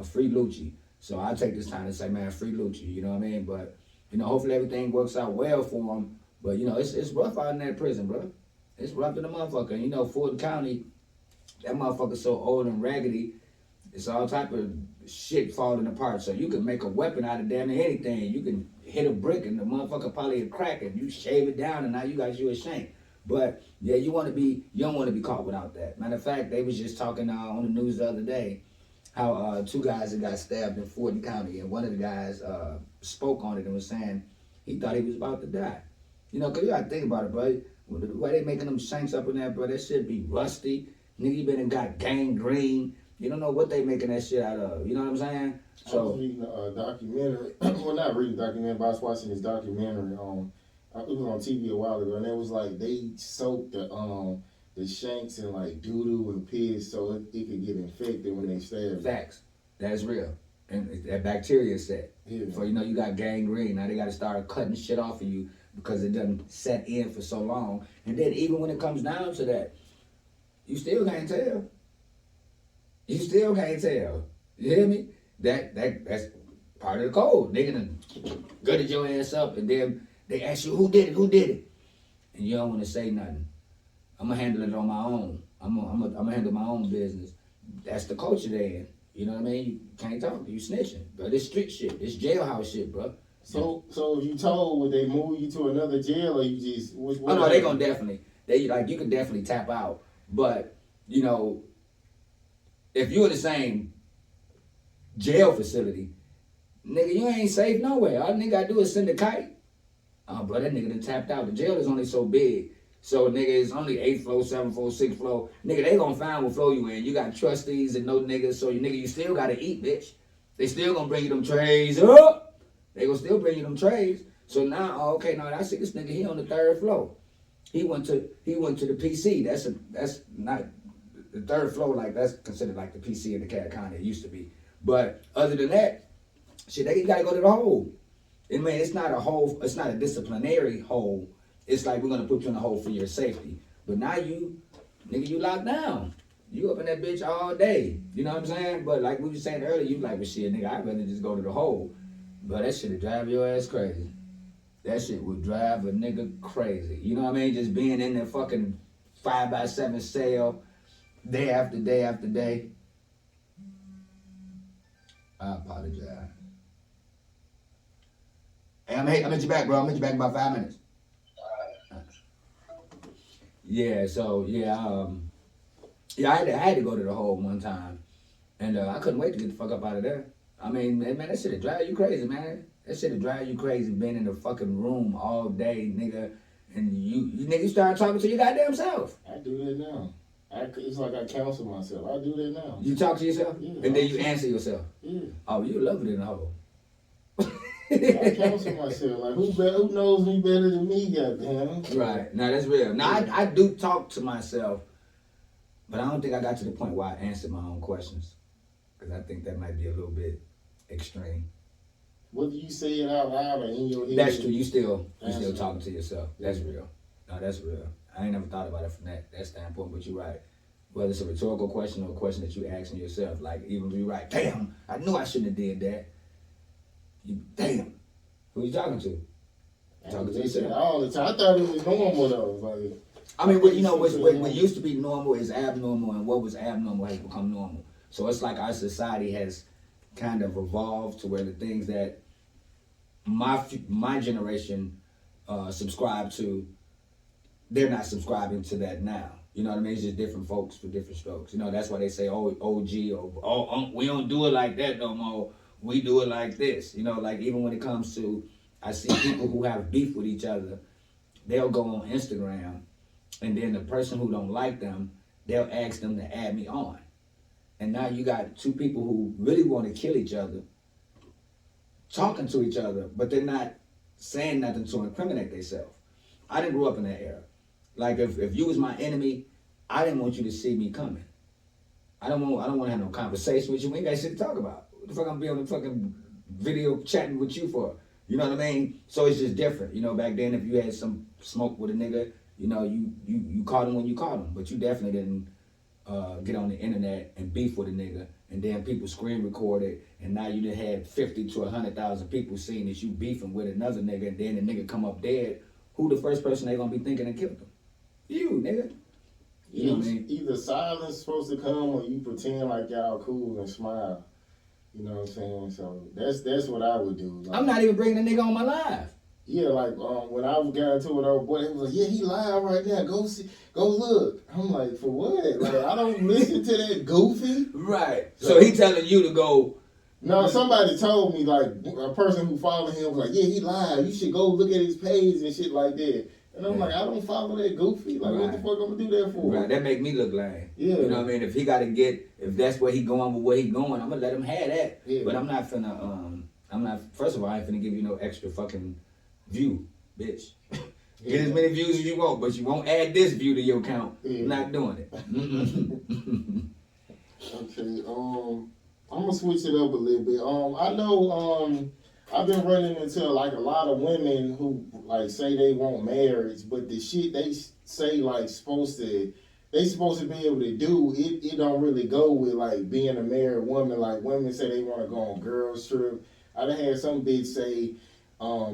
free Lucci. So I take this time to say, man, free Lucci. You know what I mean? But hopefully everything works out well for him. But it's rough out in that prison, bro. It's rough to the motherfucker. Fulton County, that motherfucker's so old and raggedy, it's all type of shit falling apart. So you can make a weapon out of damn near anything. You can hit a brick and the motherfucker probably a crack it. You shave it down and now you got you a shank. But yeah, you don't want to be caught without that. Matter of fact, they was just talking on the news the other day how 2 guys that got stabbed in Fulton County, and one of the guys spoke on it and was saying he thought he was about to die. Cause you gotta think about it, bro. The way they making them shanks up in there, bro, that shit be rusty. Nigga, you been and got gangrene. You don't know what they making that shit out of. You know what I'm saying? So I was reading a documentary. Well, not reading a documentary, but I was watching this documentary on. It was on TV a while ago, and it was like they soaked the shanks in like doo doo and piss so it could get infected when they stab. Facts. That's real. And that bacteria set. Yeah. So you got gangrene. Now they got to start cutting shit off of you because it doesn't set in for so long. And then even when it comes down to that, you still can't tell. You still can't tell. You hear me? That's part of the code. They gonna gutted your ass up and then they ask you who did it, and you don't want to say nothing. I'm gonna handle it on my own. I'm gonna handle my own business. That's the culture they in. You know what I mean? You can't talk. You snitching, but it's street shit. It's jailhouse shit, bro. So if you told, would they move you to another jail or you just? Oh no, they gonna definitely. They like you can definitely tap out, but you know if you're in the same jail facility, nigga, you ain't safe nowhere. All nigga gotta do is send a kite. Oh, bro, that nigga done tapped out. The jail is only so big. So, nigga, it's only 8th floor, 7th floor, 6th floor. Nigga, they gonna find what floor you in. You got trustees and no niggas, so you nigga, you still gotta eat, bitch. They still gonna bring you them trays up. They gonna still bring you them trays. So now, oh, okay, now I see this nigga, he on the 3rd floor. He went to the PC. That's not the 3rd floor, like that's considered like the PC in the Cat County. It used to be. But other than that, shit, they gotta go to the hole. I mean, it's not a hole, it's not a disciplinary hole. It's like we're gonna put you in a hole for your safety. But now you, nigga, you locked down. You up in that bitch all day. You know what I'm saying? But like we were saying earlier, you like, well shit, nigga, I'd rather just go to the hole. But that shit'll drive your ass crazy. That shit would drive a nigga crazy. You know what I mean? Just being in that fucking 5x7 cell day after day after day. I apologize. Hey, I'm at you back, bro. I'm at you back in about 5 minutes. Yeah, so I had to go to the hole one time, and I couldn't wait to get the fuck up out of there. I mean, man, that shit'll drive you crazy, man. That shit'll drive you crazy being in the fucking room all day, nigga, and you start talking to your goddamn self. I do that now. It's like I counsel myself. I do that now. You talk to yourself, yeah, and then you answer yourself. Yeah. Oh, you love it in the hole. I counsel myself. Like, who knows me better than me, goddamn? Right. Now, that's real. Now, I do talk to myself, but I don't think I got to the point where I answered my own questions. Because I think that might be a little bit extreme. Whether you say it out loud or in your head. That's true. You still talking to yourself. That's real. No, that's real. I ain't never thought about it from that standpoint, but you're right. Whether it's a rhetorical question or a question that you asking yourself, like even be right, damn, I knew I shouldn't have did that. Damn. Who you talking to? Talking to yourself. All the time. I thought it was normal though. Like, I mean, what used to be normal is abnormal, and what was abnormal has become normal. So it's like our society has kind of evolved to where the things that my generation subscribed to, they're not subscribing to that now. You know what I mean? It's just different folks for different strokes. You know, that's why they say, oh, OG, or we don't do it like that no more. We do it like this. You know, like even when it comes to, I see people who have beef with each other, they'll go on Instagram, and then the person who don't like them, they'll ask them to add me on. And now you got two people who really want to kill each other, talking to each other, but they're not saying nothing to incriminate themselves. I didn't grow up in that era. Like if you was my enemy, I didn't want you to see me coming. I don't want to have no conversation with you. We ain't got shit to talk about. What the fuck I'm be on the fucking video chatting with you for? You know what I mean? So it's just different. You know, back then if you had some smoke with a nigga, you know, you caught him when you caught him, but you definitely didn't get on the internet and beef with a nigga, and then people screen record it, and now you done had 50 to 100,000 people seeing that you beefing with another nigga, and then the nigga come up dead. Who the first person they gonna be thinking and killed them? You, nigga. You know what I mean? Either silence supposed to come or you pretend like y'all cool and smile. You know what I'm saying? So that's what I would do. Like, I'm not even bringing the nigga on my live. Yeah, like when I got into it, old boy, he was like, yeah, he live right now. Go look. I'm like, for what? Like, I don't listen to that goofy. Right. So he telling you to go. No, somebody told me, like, a person who followed him was like, yeah, he live. You should go look at his page and shit like that. And I'm like, I don't follow that goofy. Like, what the fuck I'm gonna do that for? Right, that make me look lame. Yeah. You know what I mean? If he gotta if that's where he going with where he going, I'm gonna let him have that. Yeah. But I'm not, first of all, I ain't finna give you no extra fucking view, bitch. Get as many views as you want, but you won't add this view to your account. Yeah. Not doing it. Okay, I'm gonna switch it up a little bit. I know, I've been running into like a lot of women who like say they want marriage, but the shit they say like they supposed to be able to do it don't really go with like being a married woman. Like women say they want to go on girls trip. I done had some bitch say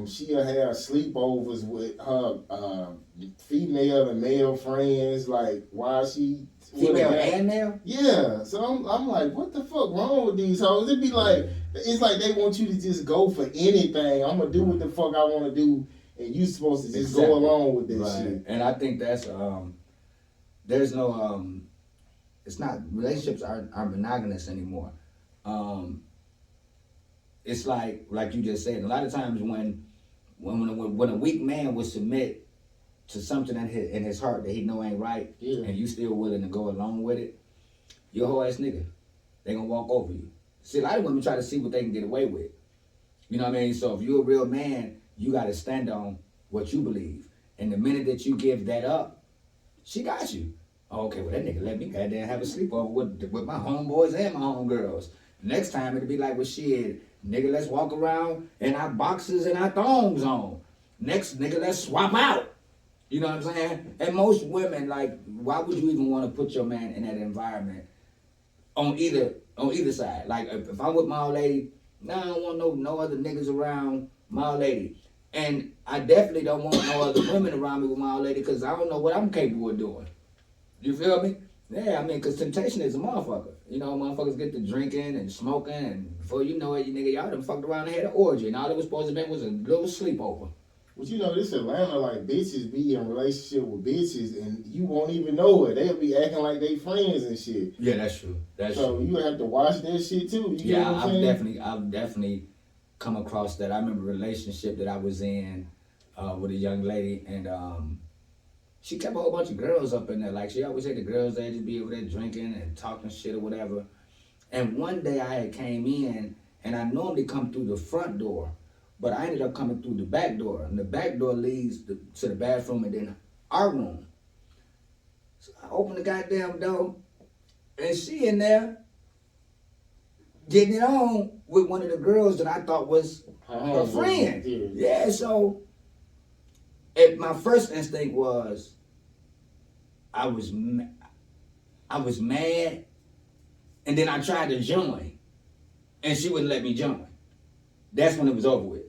she'll have sleepovers with her female and male friends. Like while she female and male? Yeah. So I'm like, what the fuck wrong with these hoes? It be like, it's like they want you to just go for anything. I'm gonna do what the fuck I want to do and you supposed to just Exactly. go along with that Right. shit. And I think that's there's no it's not, relationships aren't monogamous anymore. Um, it's like you just said. A lot of times when a weak man would submit to something in his heart that he know ain't right, Yeah. and you still willing to go along with it, you're a whole ass nigga. They gonna walk over you. See, a lot of women try to see what they can get away with. You know what I mean? So if you're a real man, you gotta stand on what you believe. And the minute that you give that up, she got you. Oh, okay, well that nigga let me goddamn have a sleepover with my homeboys and my homegirls. Next time it'll be like, well shit, nigga, let's walk around in our boxes and our thongs on. Next nigga, let's swap out. You know what I'm saying? And most women, like, why would you even want to put your man in that environment on either side? Like, if I'm with my old lady, nah, I don't want no other niggas around my old lady. And I definitely don't want no other women around me with my old lady because I don't know what I'm capable of doing. You feel me? Yeah, I mean, because temptation is a motherfucker. You know, motherfuckers get to drinking and smoking, and before you know it, you nigga, y'all done fucked around and had an orgy, and all it was supposed to be was a little sleepover. But you know, this Atlanta, like, bitches be in relationship with bitches, and you won't even know it. They'll be acting like they friends and shit. Yeah, that's true. So you have to watch that shit too. You Yeah, know what I'm saying? I've definitely come across that. I remember a relationship that I was in with a young lady, and she kept a whole bunch of girls up in there. Like, she always had the girls there just be over there drinking and talking shit or whatever. And one day I had came in, and I normally come through the front door, but I ended up coming through the back door, and the back door leads to the bathroom and then our room. So I opened the goddamn door, and she in there getting it on with one of the girls that I thought was her friend. Yeah, so my first instinct was I was mad, and then I tried to join, and she wouldn't let me join. That's when it was over with.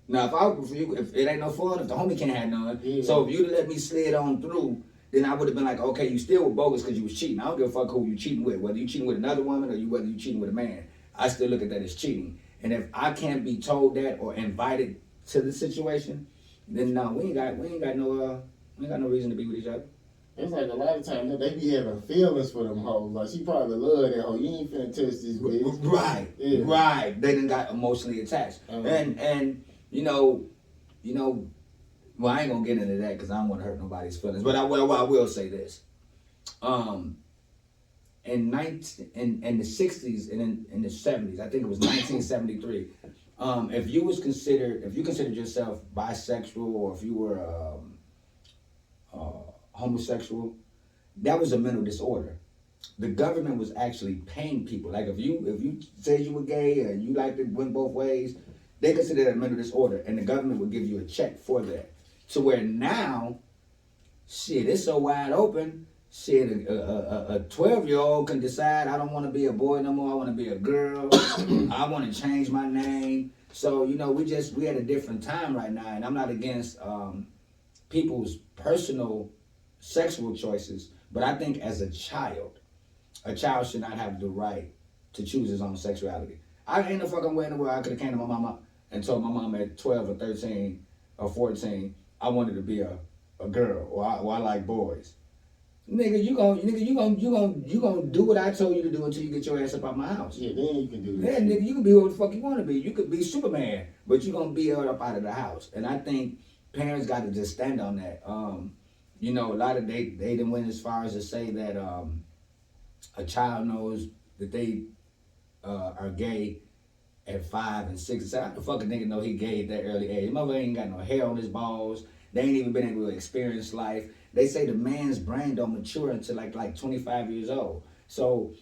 Now, if it ain't no fun, if the homie can't have none, so if you'd let me slid on through, then I would have been like, okay, you still were bogus because you was cheating. I don't give a fuck who you cheating with, whether you cheating with another woman or whether you cheating with a man. I still look at that as cheating. And if I can't be told that or invited to the situation, then no, we ain't got no reason to be with each other. It's like a lot of times they be having feelings for them hoes. Like, she probably love that hoe. You ain't finna touch this bitch. Right, right. They done got emotionally attached. And you know, well, I ain't gonna get into that because I don't want to hurt nobody's feelings. But I will say this. In the 60s and in the 70s, I think it was 1973. If you considered yourself bisexual, or if you were homosexual, that was a mental disorder. The government was actually paying people. Like, if you said you were gay and you liked it went both ways, they considered that a mental disorder, and the government would give you a check for that. To where now, shit, it's so wide open. Shit, a 12-year-old can decide, I don't want to be a boy no more. I want to be a girl. I want to change my name. So, you know, we at a different time right now, and I'm not against people's personal sexual choices, but I think as a child should not have the right to choose his own sexuality. I ain't no fucking way in the world I could have came to my mama and told my mom at 12 or 13 or 14 I wanted to be a girl, or I like boys. Nigga, you gonna do what I told you to do until you get your ass up out my house. Yeah, then you can do that. Yeah, nigga, you can be who the fuck you want to be. You could be Superman, but you gonna be up out of the house. And I think parents got to just stand on that. You know, a lot of they done went as far as to say that a child knows that they are gay at 5 and 6 and 7. How the fuck a nigga know he gay at that early age? Mother ain't got no hair on his balls. They ain't even been able to experience life. They say the man's brain don't mature until like 25 years old. So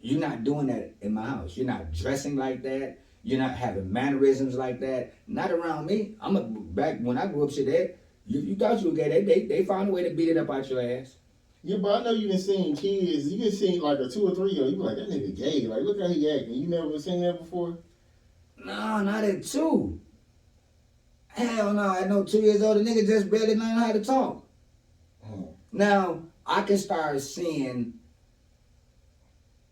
you're not doing that in my house. You're not dressing like that. You're not having mannerisms like that. Not around me. Back when I grew up, shit, you thought you were gay. They found a way to beat it up out your ass. Yeah, but I know you been seeing kids. You been seeing like a 2 or 3 year old. You be like, that nigga gay. Like, look how he acting. You never seen that before? No, not at 2. Hell no, at no 2 years old, the nigga just barely learned how to talk. Now, I can start seeing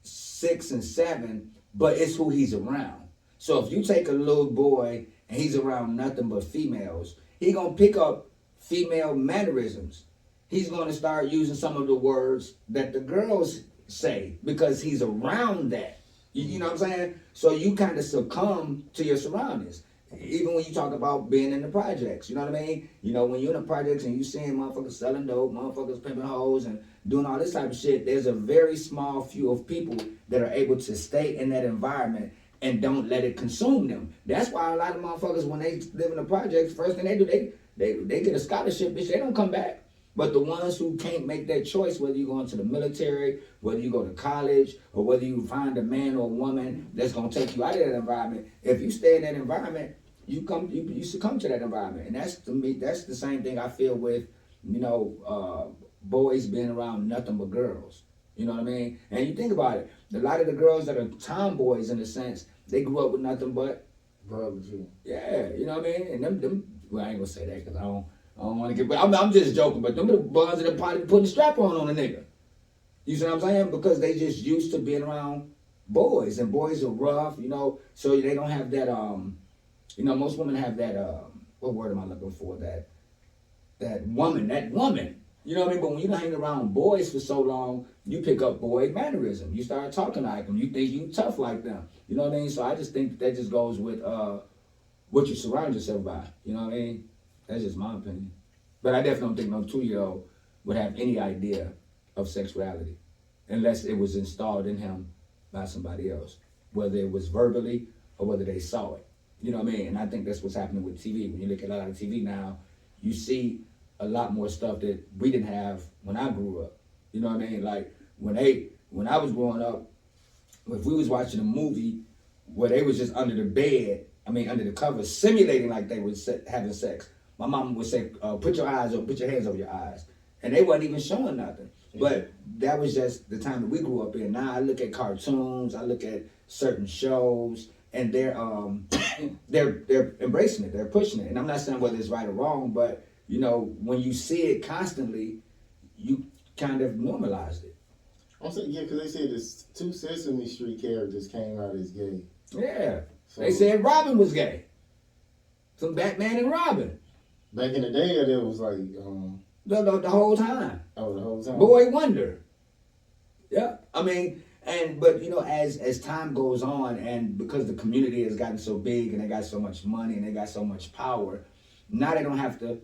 6 and 7, but it's who he's around. So if you take a little boy and he's around nothing but females, he gonna pick up female mannerisms. He's gonna start using some of the words that the girls say because he's around that. You know what I'm saying? So you kind of succumb to your surroundings. Even when you talk about being in the projects, you know what I mean? You know, when you're in the projects and you seeing motherfuckers selling dope, motherfuckers pimping hoes and doing all this type of shit, there's a very small few of people that are able to stay in that environment and don't let it consume them. That's why a lot of motherfuckers, when they live in the projects, first thing they do, they get a scholarship, bitch, they don't come back. But the ones who can't make that choice, whether you go into the military, whether you go to college, or whether you find a man or a woman that's gonna take you out of that environment, if you stay in that environment, you succumb to that environment. And that's, to me, that's the same thing I feel with, you know, boys being around nothing but girls. You know what I mean? And you think about it, a lot of the girls that are tomboys in a sense, they grew up with nothing but brothers. yeah, you know what I mean? And them well, I ain't gonna say that because I don't want to get. But I'm just joking. But them are the buns that are probably putting the strap on a nigga. You see what I'm saying? Because they just used to being around boys, and boys are rough, you know. So they don't have that. You know, most women have that. What word am I looking for? That woman. You know what I mean? But when you hang around boys for so long, you pick up boy mannerism. You start talking like them. You think you tough like them. You know what I mean? So I just think that just goes with what you surround yourself by. You know what I mean? That's just my opinion. But I definitely don't think no 2-year-old would have any idea of sexuality unless it was installed in him by somebody else, whether it was verbally or whether they saw it. You know what I mean? And I think that's what's happening with TV. When you look at a lot of TV now, you see a lot more stuff that we didn't have when I grew up. You know what I mean? Like when I was growing up, if we was watching a movie where they was just under the bed, under the covers, simulating like they was having sex, my mom would say, put your hands over your eyes. And they wasn't even showing nothing. But that was just the time that we grew up in. Now I look at cartoons, I look at certain shows, and they're embracing it, they're pushing it. And I'm not saying whether it's right or wrong, but you know, when you see it constantly, you kind of normalized it. I'm saying, yeah, because they said this 2 Sesame Street characters came out as gay. Yeah. So, they said Robin was gay. From Batman and Robin. Back in the day, it was like... The whole time. Oh, the whole time? Boy Wonder. Yeah. But you know, as time goes on, and because the community has gotten so big and they got so much money and they got so much power, now they don't have to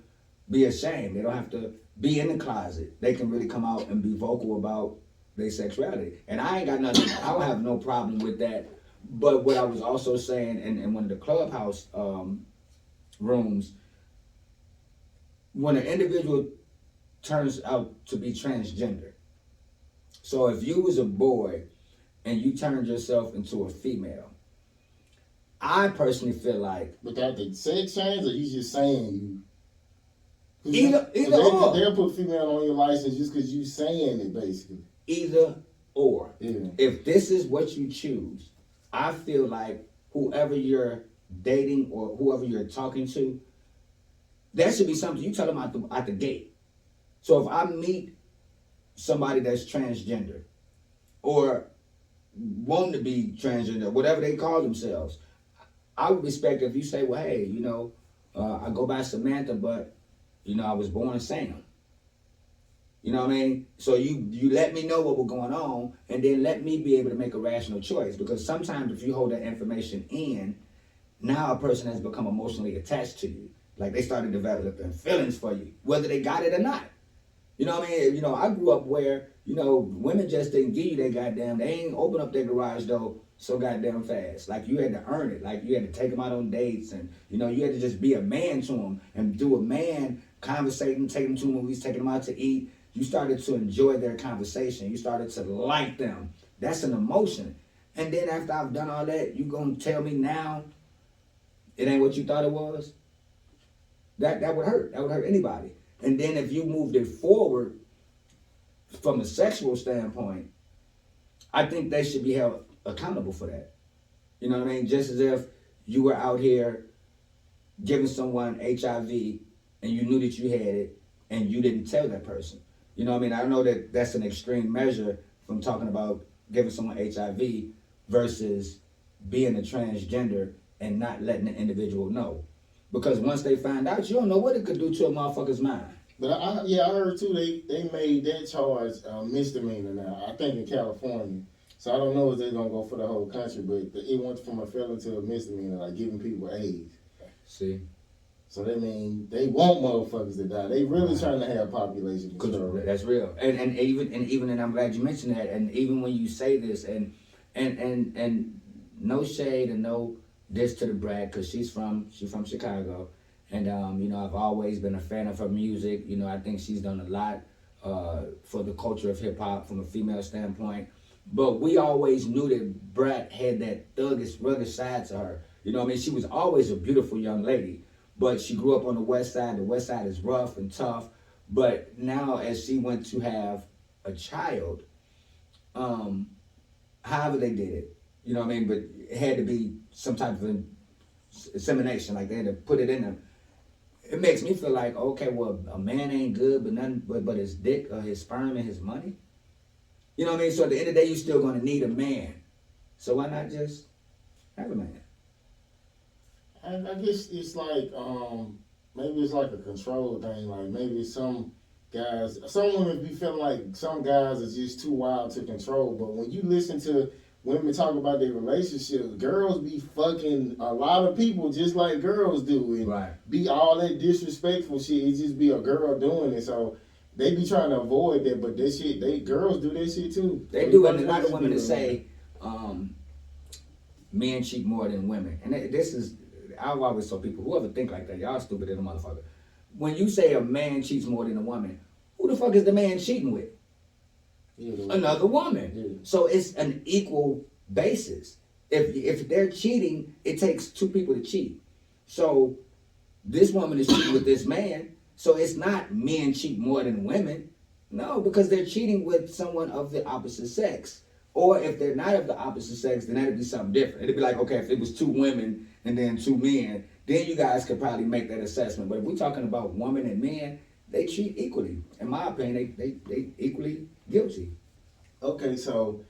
be ashamed. They don't have to be in the closet. They can really come out and be vocal about their sexuality. And I ain't got nothing, I don't have no problem with that. But what I was also saying in one of the clubhouse rooms, when an individual turns out to be transgender, so if you was a boy and you turned yourself into a female, I personally feel like... Without the sex change, or you just saying you... Either or. They'll put female on your license just because you saying it, basically. Either or. Yeah. If this is what you choose, I feel like whoever you're dating or whoever you're talking to, that should be something you tell them at the gate. So if I meet somebody that's transgender or want to be transgender, whatever they call themselves, I would respect if you say, well, hey, you know, I go by Samantha, but, you know, I was born Sam. You know what I mean? So you let me know what was going on, and then let me be able to make a rational choice. Because sometimes if you hold that information in, now a person has become emotionally attached to you. Like they started developing feelings for you, whether they got it or not. You know what I mean? You know, I grew up where, you know, women just didn't give you their goddamn, they ain't open up their garage door so goddamn fast. Like you had to earn it. Like you had to take them out on dates, and, you know, you had to just be a man to them and do a man conversating, take them to movies, taking them out to eat. You started to enjoy their conversation. You started to like them. That's an emotion. And then after I've done all that, you gonna tell me now it ain't what you thought it was? That would hurt. That would hurt anybody. And then if you moved it forward from a sexual standpoint, I think they should be held accountable for that. You know what I mean? Just as if you were out here giving someone HIV and you knew that you had it and you didn't tell that person. You know what I mean? I know that that's an extreme measure from talking about giving someone HIV versus being a transgender and not letting the individual know. Because once they find out, you don't know what it could do to a motherfucker's mind. But I heard too they made that charge misdemeanor now. I think in California. So I don't know if they're gonna go for the whole country, but it went from a felony to a misdemeanor, like giving people AIDS. See. So that means they want motherfuckers to die. They really trying to have population control. That's real. And even and I'm glad you mentioned that. And even when you say this, and no shade and no diss to the Brad, because she's from Chicago, and you know, I've always been a fan of her music. You know, I think she's done a lot for the culture of hip hop from a female standpoint. But we always knew that Brat had that thuggish, rugged side to her. You know what I mean? She was always a beautiful young lady. But she grew up on the West Side. The West Side is rough and tough. But now as she went to have a child, however they did it, you know what I mean? But it had to be some type of insemination. Like they had to put it in them. It makes me feel like, okay, well, a man ain't good, but his dick or his sperm and his money. You know what I mean? So at the end of the day, you're still going to need a man. So why not just have a man? And I guess it's like maybe it's like a control thing. Like maybe some women be feeling like some guys are just too wild to control. But when you listen to women talk about their relationships, girls be fucking a lot of people just like girls do, and be all that disrespectful shit. It just be a girl doing it. So they be trying to avoid that, but that shit, girls do that shit too. They do, and a lot of women that say men cheat more than women, and this is. I always tell people, whoever think like that, y'all stupid as a motherfucker. When you say a man cheats more than a woman, who the fuck is the man cheating with? Another woman. Yeah. So it's an equal basis. If they're cheating, it takes two people to cheat. So this woman is cheating with this man, so it's not men cheat more than women. No, because they're cheating with someone of the opposite sex. Or if they're not of the opposite sex, then that'd be something different. It'd be like, okay, if it was two women and then two men, then you guys could probably make that assessment. But if we're talking about women and men, they treat equally. In my opinion, they equally guilty. Okay, so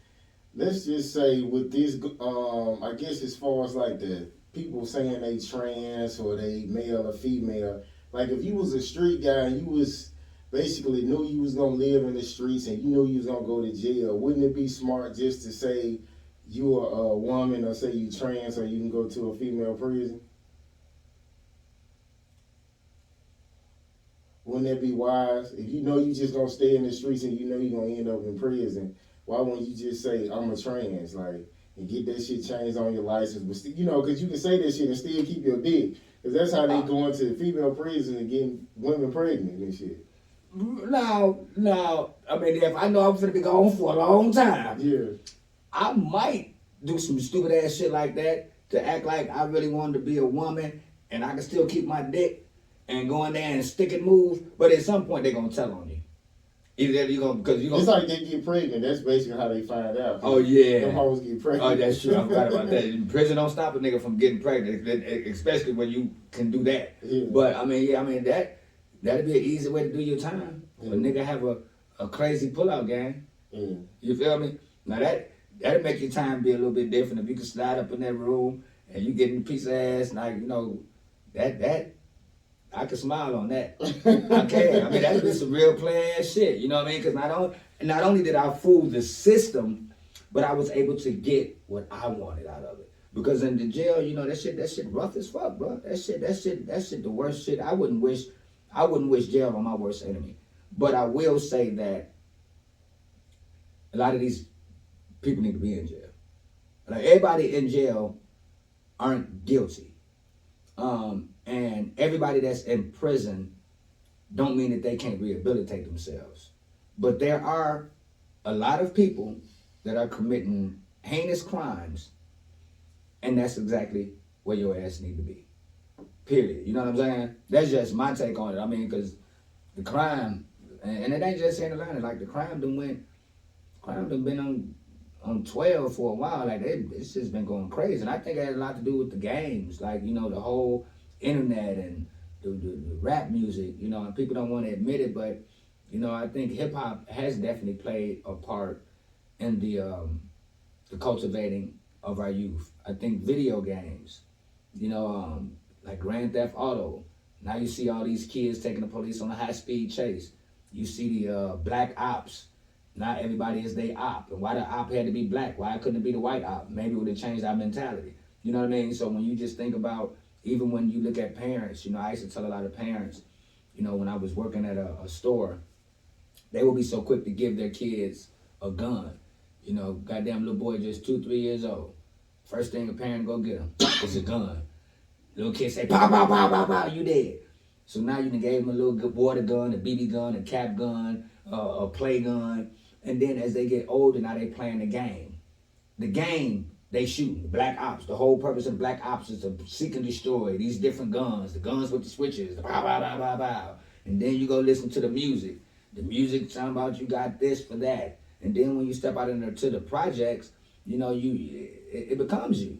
let's just say with this, I guess as far as like the people saying they trans or they male or female, like if you was a street guy and you was basically knew you was gonna live in the streets and you knew you was gonna go to jail, wouldn't it be smart just to say you are a woman or say you trans so you can go to a female prison? Wouldn't that be wise? If you know you just gonna stay in the streets and you know you're gonna end up in prison, why wouldn't you just say I'm a trans, like, and get that shit changed on your license? But you know, because you can say that shit and still keep your dick, because that's how they go into female prison and getting women pregnant and shit. No. I mean, if I know I'm gonna be gone for a long time, yeah, I might do some stupid ass shit like that to act like I really wanted to be a woman and I can still keep my dick and go in there and stick and move. But at some point, they're gonna tell on you. Either you gonna because you gonna. It's like they get pregnant. That's basically how they find out. Oh yeah. Them hoes get pregnant. Oh, that's true. I forgot about that. Prison don't stop a nigga from getting pregnant, especially when you can do that. Yeah. But I mean, that'd be an easy way to do your time. Yeah. A nigga have a crazy pullout gang. Yeah. You feel me? Now that'd make your time be a little bit different if you can slide up in that room and you getting a piece of ass, like, you know, that I can smile on that. I can. I mean, that'd be some real play ass shit. You know what I mean? Because not only did I fool the system, but I was able to get what I wanted out of it. Because in the jail, you know, that shit rough as fuck, bro. That shit the worst shit. I wouldn't wish jail on my worst enemy. But I will say that a lot of these people need to be in jail. Like, everybody in jail aren't guilty. And everybody that's in prison don't mean that they can't rehabilitate themselves. But there are a lot of people that are committing heinous crimes, and that's exactly where your ass need to be. Period. You know what I'm saying? That's just my take on it. I mean, because the crime, and it ain't just in Atlanta, like the crime done been on 12 for a while. Like, it's just been going crazy. And I think it had a lot to do with the games. Like, you know, the whole internet and the rap music, you know, and people don't want to admit it, but, you know, I think hip hop has definitely played a part in the cultivating of our youth. I think video games, you know, like Grand Theft Auto. Now you see all these kids taking the police on a high-speed chase. You see the black ops. Not everybody is they op. And why the op had to be black? Why couldn't it be the white op? Maybe it would have changed our mentality. You know what I mean? So when you just think about, even when you look at parents, I used to tell a lot of parents, when I was working at a store, they would be so quick to give their kids a gun. Goddamn little boy just 2, 3 years old. First thing a parent go get him is a gun. Little kid say, pow, pow, pow, pow, pow, you dead. So now you done gave him a little good water gun, a BB gun, a cap gun, a play gun. And then as they get older, now they playing the game. The game, they shooting. Black Ops. The whole purpose of Black Ops is to seek and destroy these different guns. The guns with the switches. The pow, pow, pow, pow, pow. And then you go listen to the music. The music talking about you got this for that. And then when you step out into the projects, it becomes you.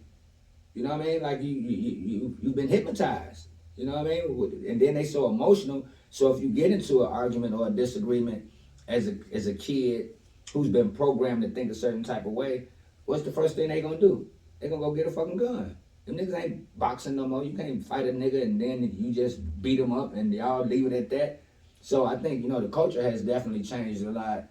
You know what I mean? Like you've been hypnotized. You know what I mean? And then they so emotional. So if you get into an argument or a disagreement as a kid who's been programmed to think a certain type of way, what's the first thing they gonna do? They gonna go get a fucking gun. Them niggas ain't boxing no more. You can't fight a nigga and then you just beat them up and y'all leave it at that. So I think the culture has definitely changed a lot.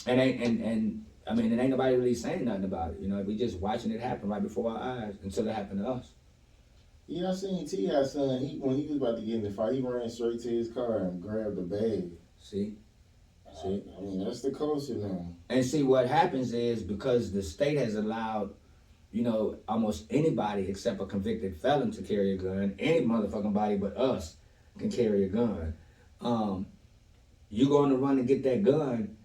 And I mean, it ain't nobody really saying nothing about it. We just watching it happen right before our eyes until it happened to us. Yeah, I seen T.I.'s son, when he was about to get in the fight, he ran straight to his car and grabbed the bag. See? I mean, that's the culture now. And see, what happens is because the state has allowed, almost anybody except a convicted felon to carry a gun, any motherfucking body but us can carry a gun. You go on the run and get that gun,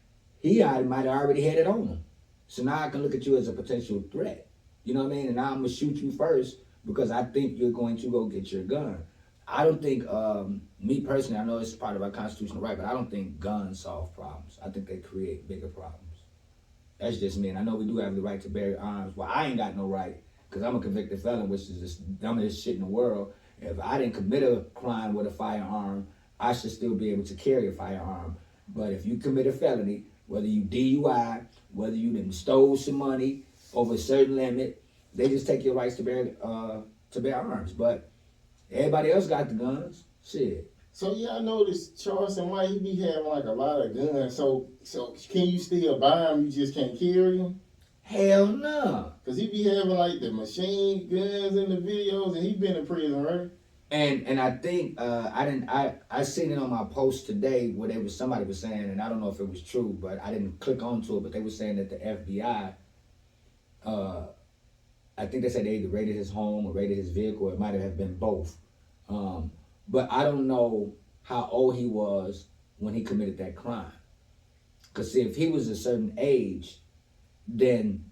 he might have already had it on him. So now I can look at you as a potential threat. You know what I mean? And now I'm going to shoot you first because I think you're going to go get your gun. I don't think, me personally, I know it's part of our constitutional right, but I don't think guns solve problems. I think they create bigger problems. That's just me. And I know we do have the right to bear arms. Well, I ain't got no right because I'm a convicted felon, which is the dumbest shit in the world. If I didn't commit a crime with a firearm, I should still be able to carry a firearm. But if you commit a felony, whether you DUI, whether you done stole some money over a certain limit, they just take your rights to bear arms. But everybody else got the guns. Shit. So yeah, I noticed Charleston White, he be having like a lot of guns. So can you still buy them? You just can't carry them? Hell no. Cause he be having like the machine guns in the videos, and he been in prison, right? And I think I seen it on my post today where somebody was saying, and I don't know if it was true, but I didn't click onto it, but they were saying that the FBI, I think they said they either raided his home or raided his vehicle. It might have been both. But I don't know how old he was when he committed that crime. Because see, if he was a certain age, then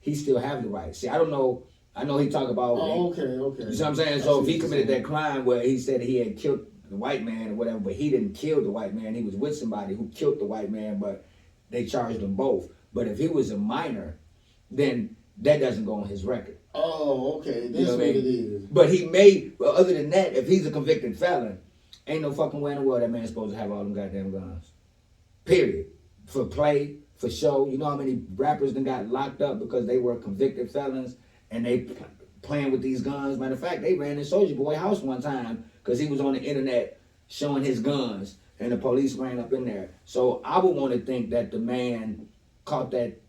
he still have the right. See, I don't know. I know he talked about. Oh, okay. You know what I'm saying? So if he committed that crime where he said he had killed the white man or whatever, but he didn't kill the white man. He was with somebody who killed the white man, but they charged them both. But if he was a minor, then that doesn't go on his record. Oh, okay. That's what it is. But other than that, if he's a convicted felon, ain't no fucking way in the world that man's supposed to have all them goddamn guns. Period. For play, for show. You know how many rappers then got locked up because they were convicted felons and they playing with these guns? Matter of fact, they ran in Soulja Boy house one time because he was on the internet showing his guns and the police ran up in there. So I would want to think that the man caught that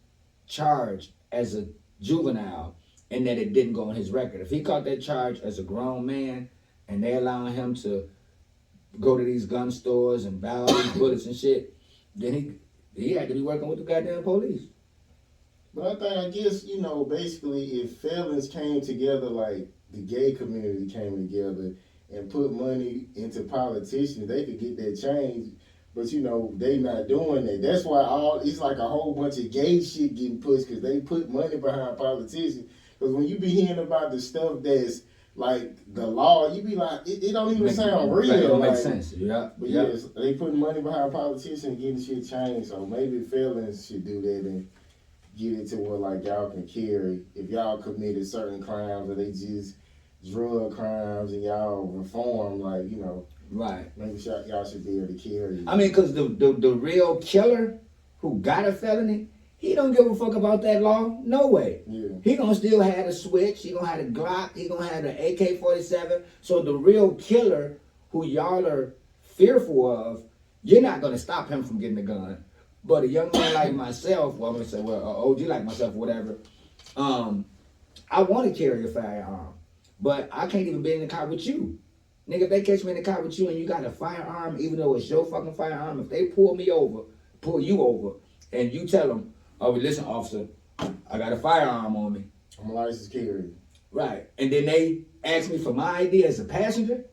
charge as a juvenile and that it didn't go on his record. If he caught that charge as a grown man and they allowing him to go to these gun stores and buy all these bullets and shit, then he had to be working with the goddamn police. But I guess, basically if felons came together like the gay community came together and put money into politicians, they could get that change. But, they not doing that. That's why it's like a whole bunch of gay shit getting pushed because they put money behind politicians. Because when you be hearing about the stuff that's like the law, you be like, it don't even sound real. It don't make sense. Yeah. But yes, they put money behind politicians and getting shit changed. So maybe felons should do that and get it to where like y'all can carry. If y'all committed certain crimes or they just drug crimes and y'all reform, right. Maybe y'all should be able to carry. I mean, because the real killer who got a felony, He don't give a fuck about that law. No way. Yeah. He gonna still have a switch. He gonna have a Glock. He gonna have the AK-47. So the real killer, who y'all are fearful of, you're not gonna stop him from getting a gun. But a young man like myself, well, I'm gonna say, well, an OG like myself, whatever. I want to carry a firearm, but I can't even be in the car with you. Nigga, if they catch me in the car with you and you got a firearm, even though it's your fucking firearm, if they pull you over, and you tell them, oh, listen, officer, I got a firearm on me. I'm a licensed carrier. Right. And then they ask me for my ID as a passenger,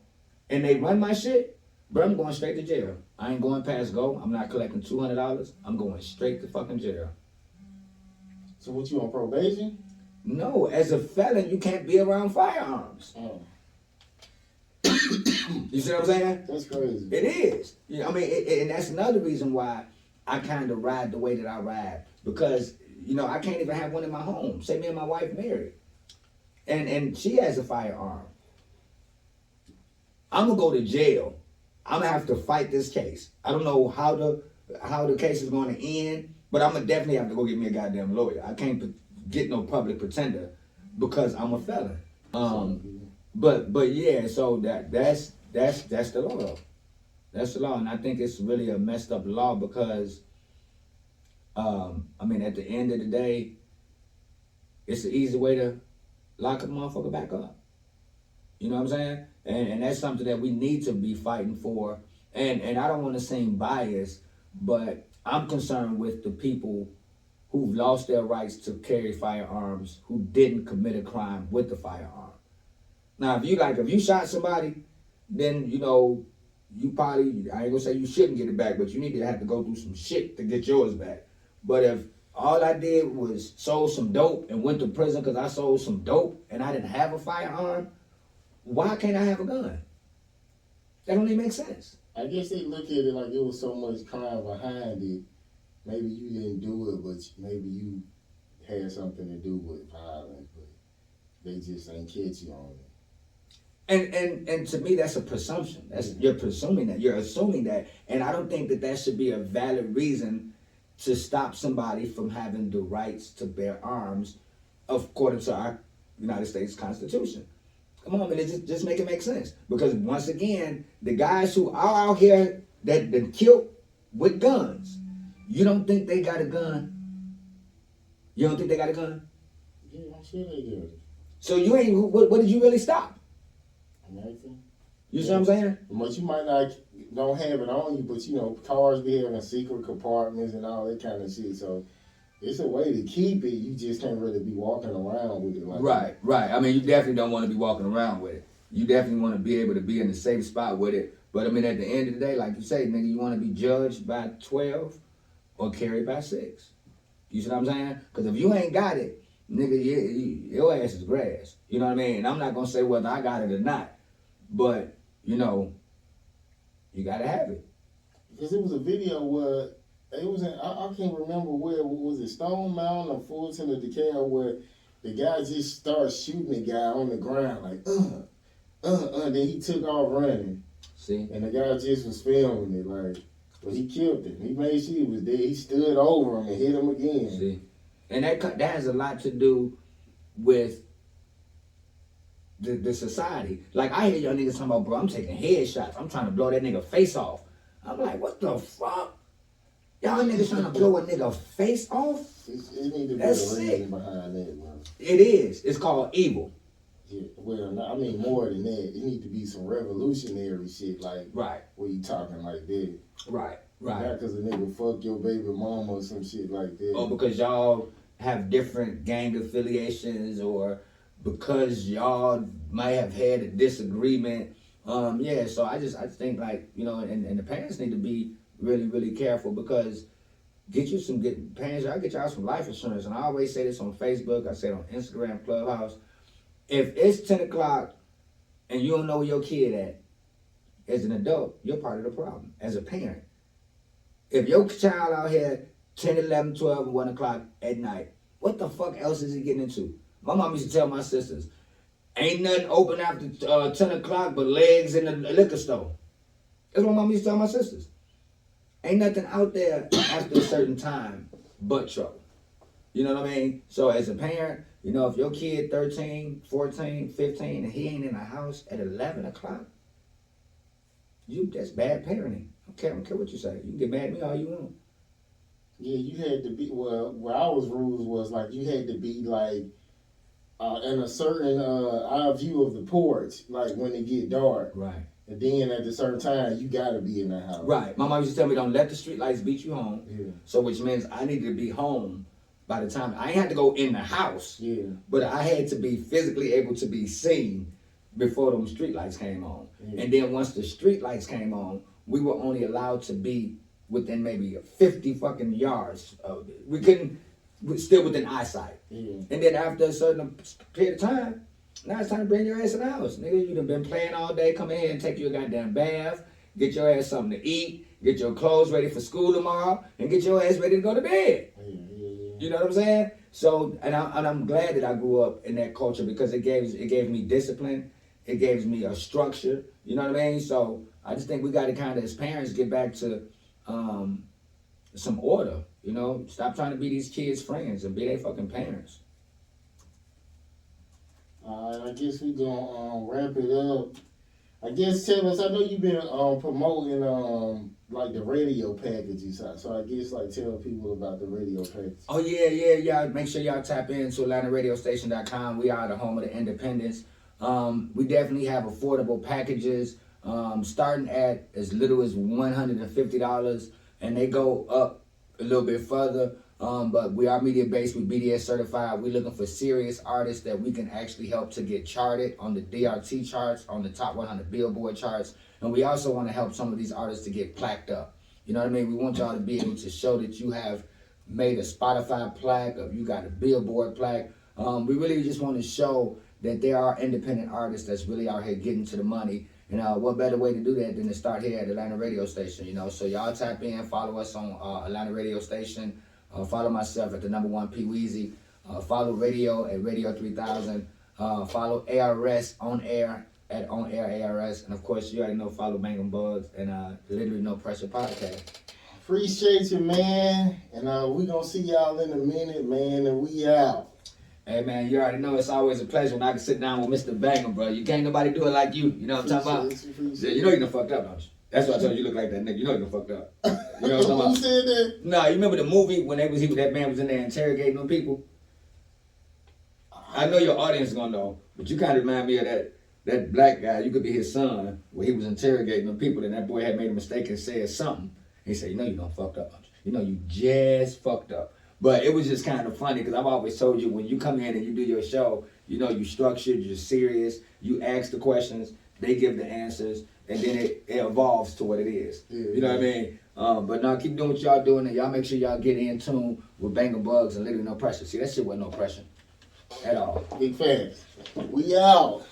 and they run my shit, bro, I'm going straight to jail. I ain't going past go. I'm not collecting $200. I'm going straight to fucking jail. So what, you on probation? No, as a felon, you can't be around firearms. Oh. You see what I'm saying? That's crazy. It is. You know, I mean, and that's another reason why I kind of ride the way that I ride. Because, you know, I can't even have one in my home. Say me and my wife married. And she has a firearm. I'm going to go to jail. I'm going to have to fight this case. I don't know how the case is going to end, but I'm going to definitely have to go get me a goddamn lawyer. I can't get no public pretender because I'm a felon. But yeah, so that's the law though. That's the law, and I think it's really a messed up law because I mean, at the end of the day, it's an easy way to lock a motherfucker back up. You know what I'm saying? And that's something that we need to be fighting for. And I don't want to seem biased, but I'm concerned with the people who've lost their rights to carry firearms who didn't commit a crime with the firearm. Now, if you shot somebody, then, you know, you probably, I ain't gonna say you shouldn't get it back, but you need to have to go through some shit to get yours back. But if all I did was sold some dope and went to prison because I sold some dope and I didn't have a firearm, why can't I have a gun? That don't even make sense. I guess they look at it like there was so much crime behind it. Maybe you didn't do it, but maybe you had something to do with violence, but they just ain't catch you on it. And to me, that's a presumption. You're presuming that. You're assuming that. And I don't think that should be a valid reason to stop somebody from having the rights to bear arms according to our United States Constitution. Come on, man, just make it make sense. Because once again, the guys who are out here that been killed with guns, you don't think they got a gun? You don't think they got a gun? Yeah, I'm sure they do. So you ain't, what did you really stop? Nothing. You see what I'm saying? But you might not don't have it on you, but you know, cars be having secret compartments and all that kind of shit. So it's a way to keep it. You just can't really be walking around with it like Right. I mean, you definitely don't want to be walking around with it. You definitely want to be able to be in a safe spot with it. But I mean, at the end of the day, like you say, nigga, you want to be judged by 12 or carried by 6. You see what I'm saying? Because if you ain't got it, nigga, your ass is grass. You know what I mean? And I'm not going to say whether I got it or not. But, you know, you got to have it. Because it was a video where it was in, I can't remember where, was it Stone Mountain or Fulton or DeKalb, where the guy just started shooting the guy on the ground like, then he took off running. See? And the guy just was filming it like, but he killed him. He made sure he was dead. He stood over him and hit him again. See? And that has a lot to do with the society. Like, I hear y'all niggas talking about, bro, I'm taking headshots. I'm trying to blow that nigga face off. I'm like, what the fuck? Y'all niggas trying to blow a nigga face off? It need to be That's a sick. reason behind that, bro. It is. It's called evil. Yeah, well, I mean more than that. It need to be some revolutionary shit, like Right. what you talking like that. Right. Not because a nigga fuck your baby mama or some shit like that. Or because y'all have different gang affiliations, or because y'all might have had a disagreement. Yeah, so I think, like, you know, and the parents need to be really, really careful, because parents, y'all get y'all some life insurance. And I always say this on Facebook, I say it on Instagram, Clubhouse. If it's 10 o'clock and you don't know where your kid at, as an adult, you're part of the problem as a parent. If your child out here 10, 11, 12, and 1 o'clock at night, what the fuck else is he getting into? My mom used to tell my sisters, ain't nothing open after 10 o'clock but legs in the liquor store. That's what my mom used to tell my sisters. Ain't nothing out there after a certain time but trouble. You know what I mean? So as a parent, you know, if your kid 13, 14, 15, and he ain't in the house at 11 o'clock, that's bad parenting. I don't care what you say. You can get mad at me all you want. Yeah, you had to be, well, where our rules was like, you had to be like, in a certain eye view of the porch, like when it get dark. Right. And then at a certain time, you gotta be in the house. Right. My mom used to tell me, don't let the street lights beat you home. Yeah. So which means I needed to be home by the time, I ain't had to go in the house. Yeah. But I had to be physically able to be seen before them street lights came on. Yeah. And then once the street lights came on, we were only allowed to be within maybe 50 fucking yards. We couldn't, still within eyesight. Yeah. And then after a certain period of time, now it's time to bring your ass in the house. Nigga, you done been playing all day, come in here and take you a goddamn bath, get your ass something to eat, get your clothes ready for school tomorrow, and get your ass ready to go to bed. Yeah. You know what I'm saying? So, and I'm glad that I grew up in that culture because it gave me discipline, it gave me a structure. You know what I mean? So I just think we got to kind of, as parents, get back to some order. You know, stop trying to be these kids' friends and be their fucking parents. I guess we gonna wrap it up. I guess tell us. I know you've been promoting like the radio packages. So I guess like tell people about the radio package. Oh yeah. Make sure y'all tap into AtlantaRadiostation.com. We are the home of the independents. We definitely have affordable packages, starting at as little as $150, and they go up a little bit further. But we are media based, we BDS certified. We're looking for serious artists that we can actually help to get charted on the DRT charts, on the top 100 Billboard charts. And we also want to help some of these artists to get plaqued up. You know what I mean? We want y'all to be able to show that you have made a Spotify plaque or you got a Billboard plaque. We really just want to show that there are independent artists that's really out here getting to the money. And what better way to do that than to start here at Atlanta Radio Station, you know? So y'all tap in, follow us on Atlanta Radio Station. Follow myself at the #1 Pweezy. Follow Radio at Radio 3000. Follow ARS on air at On Air ARS. And of course, you already know, follow Bangem Bugg and Literally No Pressure Podcast. Appreciate you, man. And we gonna see y'all in a minute, man. And we out. Hey man, you already know it's always a pleasure when I can sit down with Mr. Bangem, bro. You can't nobody do it like you. You know what I'm talking about? Yeah, you know you done fucked up, don't you? That's why I told you look like that nigga. You know you done fucked up. You know what I'm talking about? Who said that? Nah, you remember the movie when that man was in there interrogating them people? I know your audience is gonna know, but you kind of remind me of that black guy. You could be his son, where he was interrogating them people, and that boy had made a mistake and said something. He said, "You know you done fucked up. You know you just fucked up." But it was just kind of funny because I've always told you when you come in and you do your show, you know you structured, you're serious, you ask the questions, they give the answers, and then it evolves to what it is. Yeah, you know what I mean? But now keep doing what y'all doing, and y'all make sure y'all get in tune with Bangem Bugg and Literally No Pressure. See, that shit wasn't no pressure at all. Big fans. We out.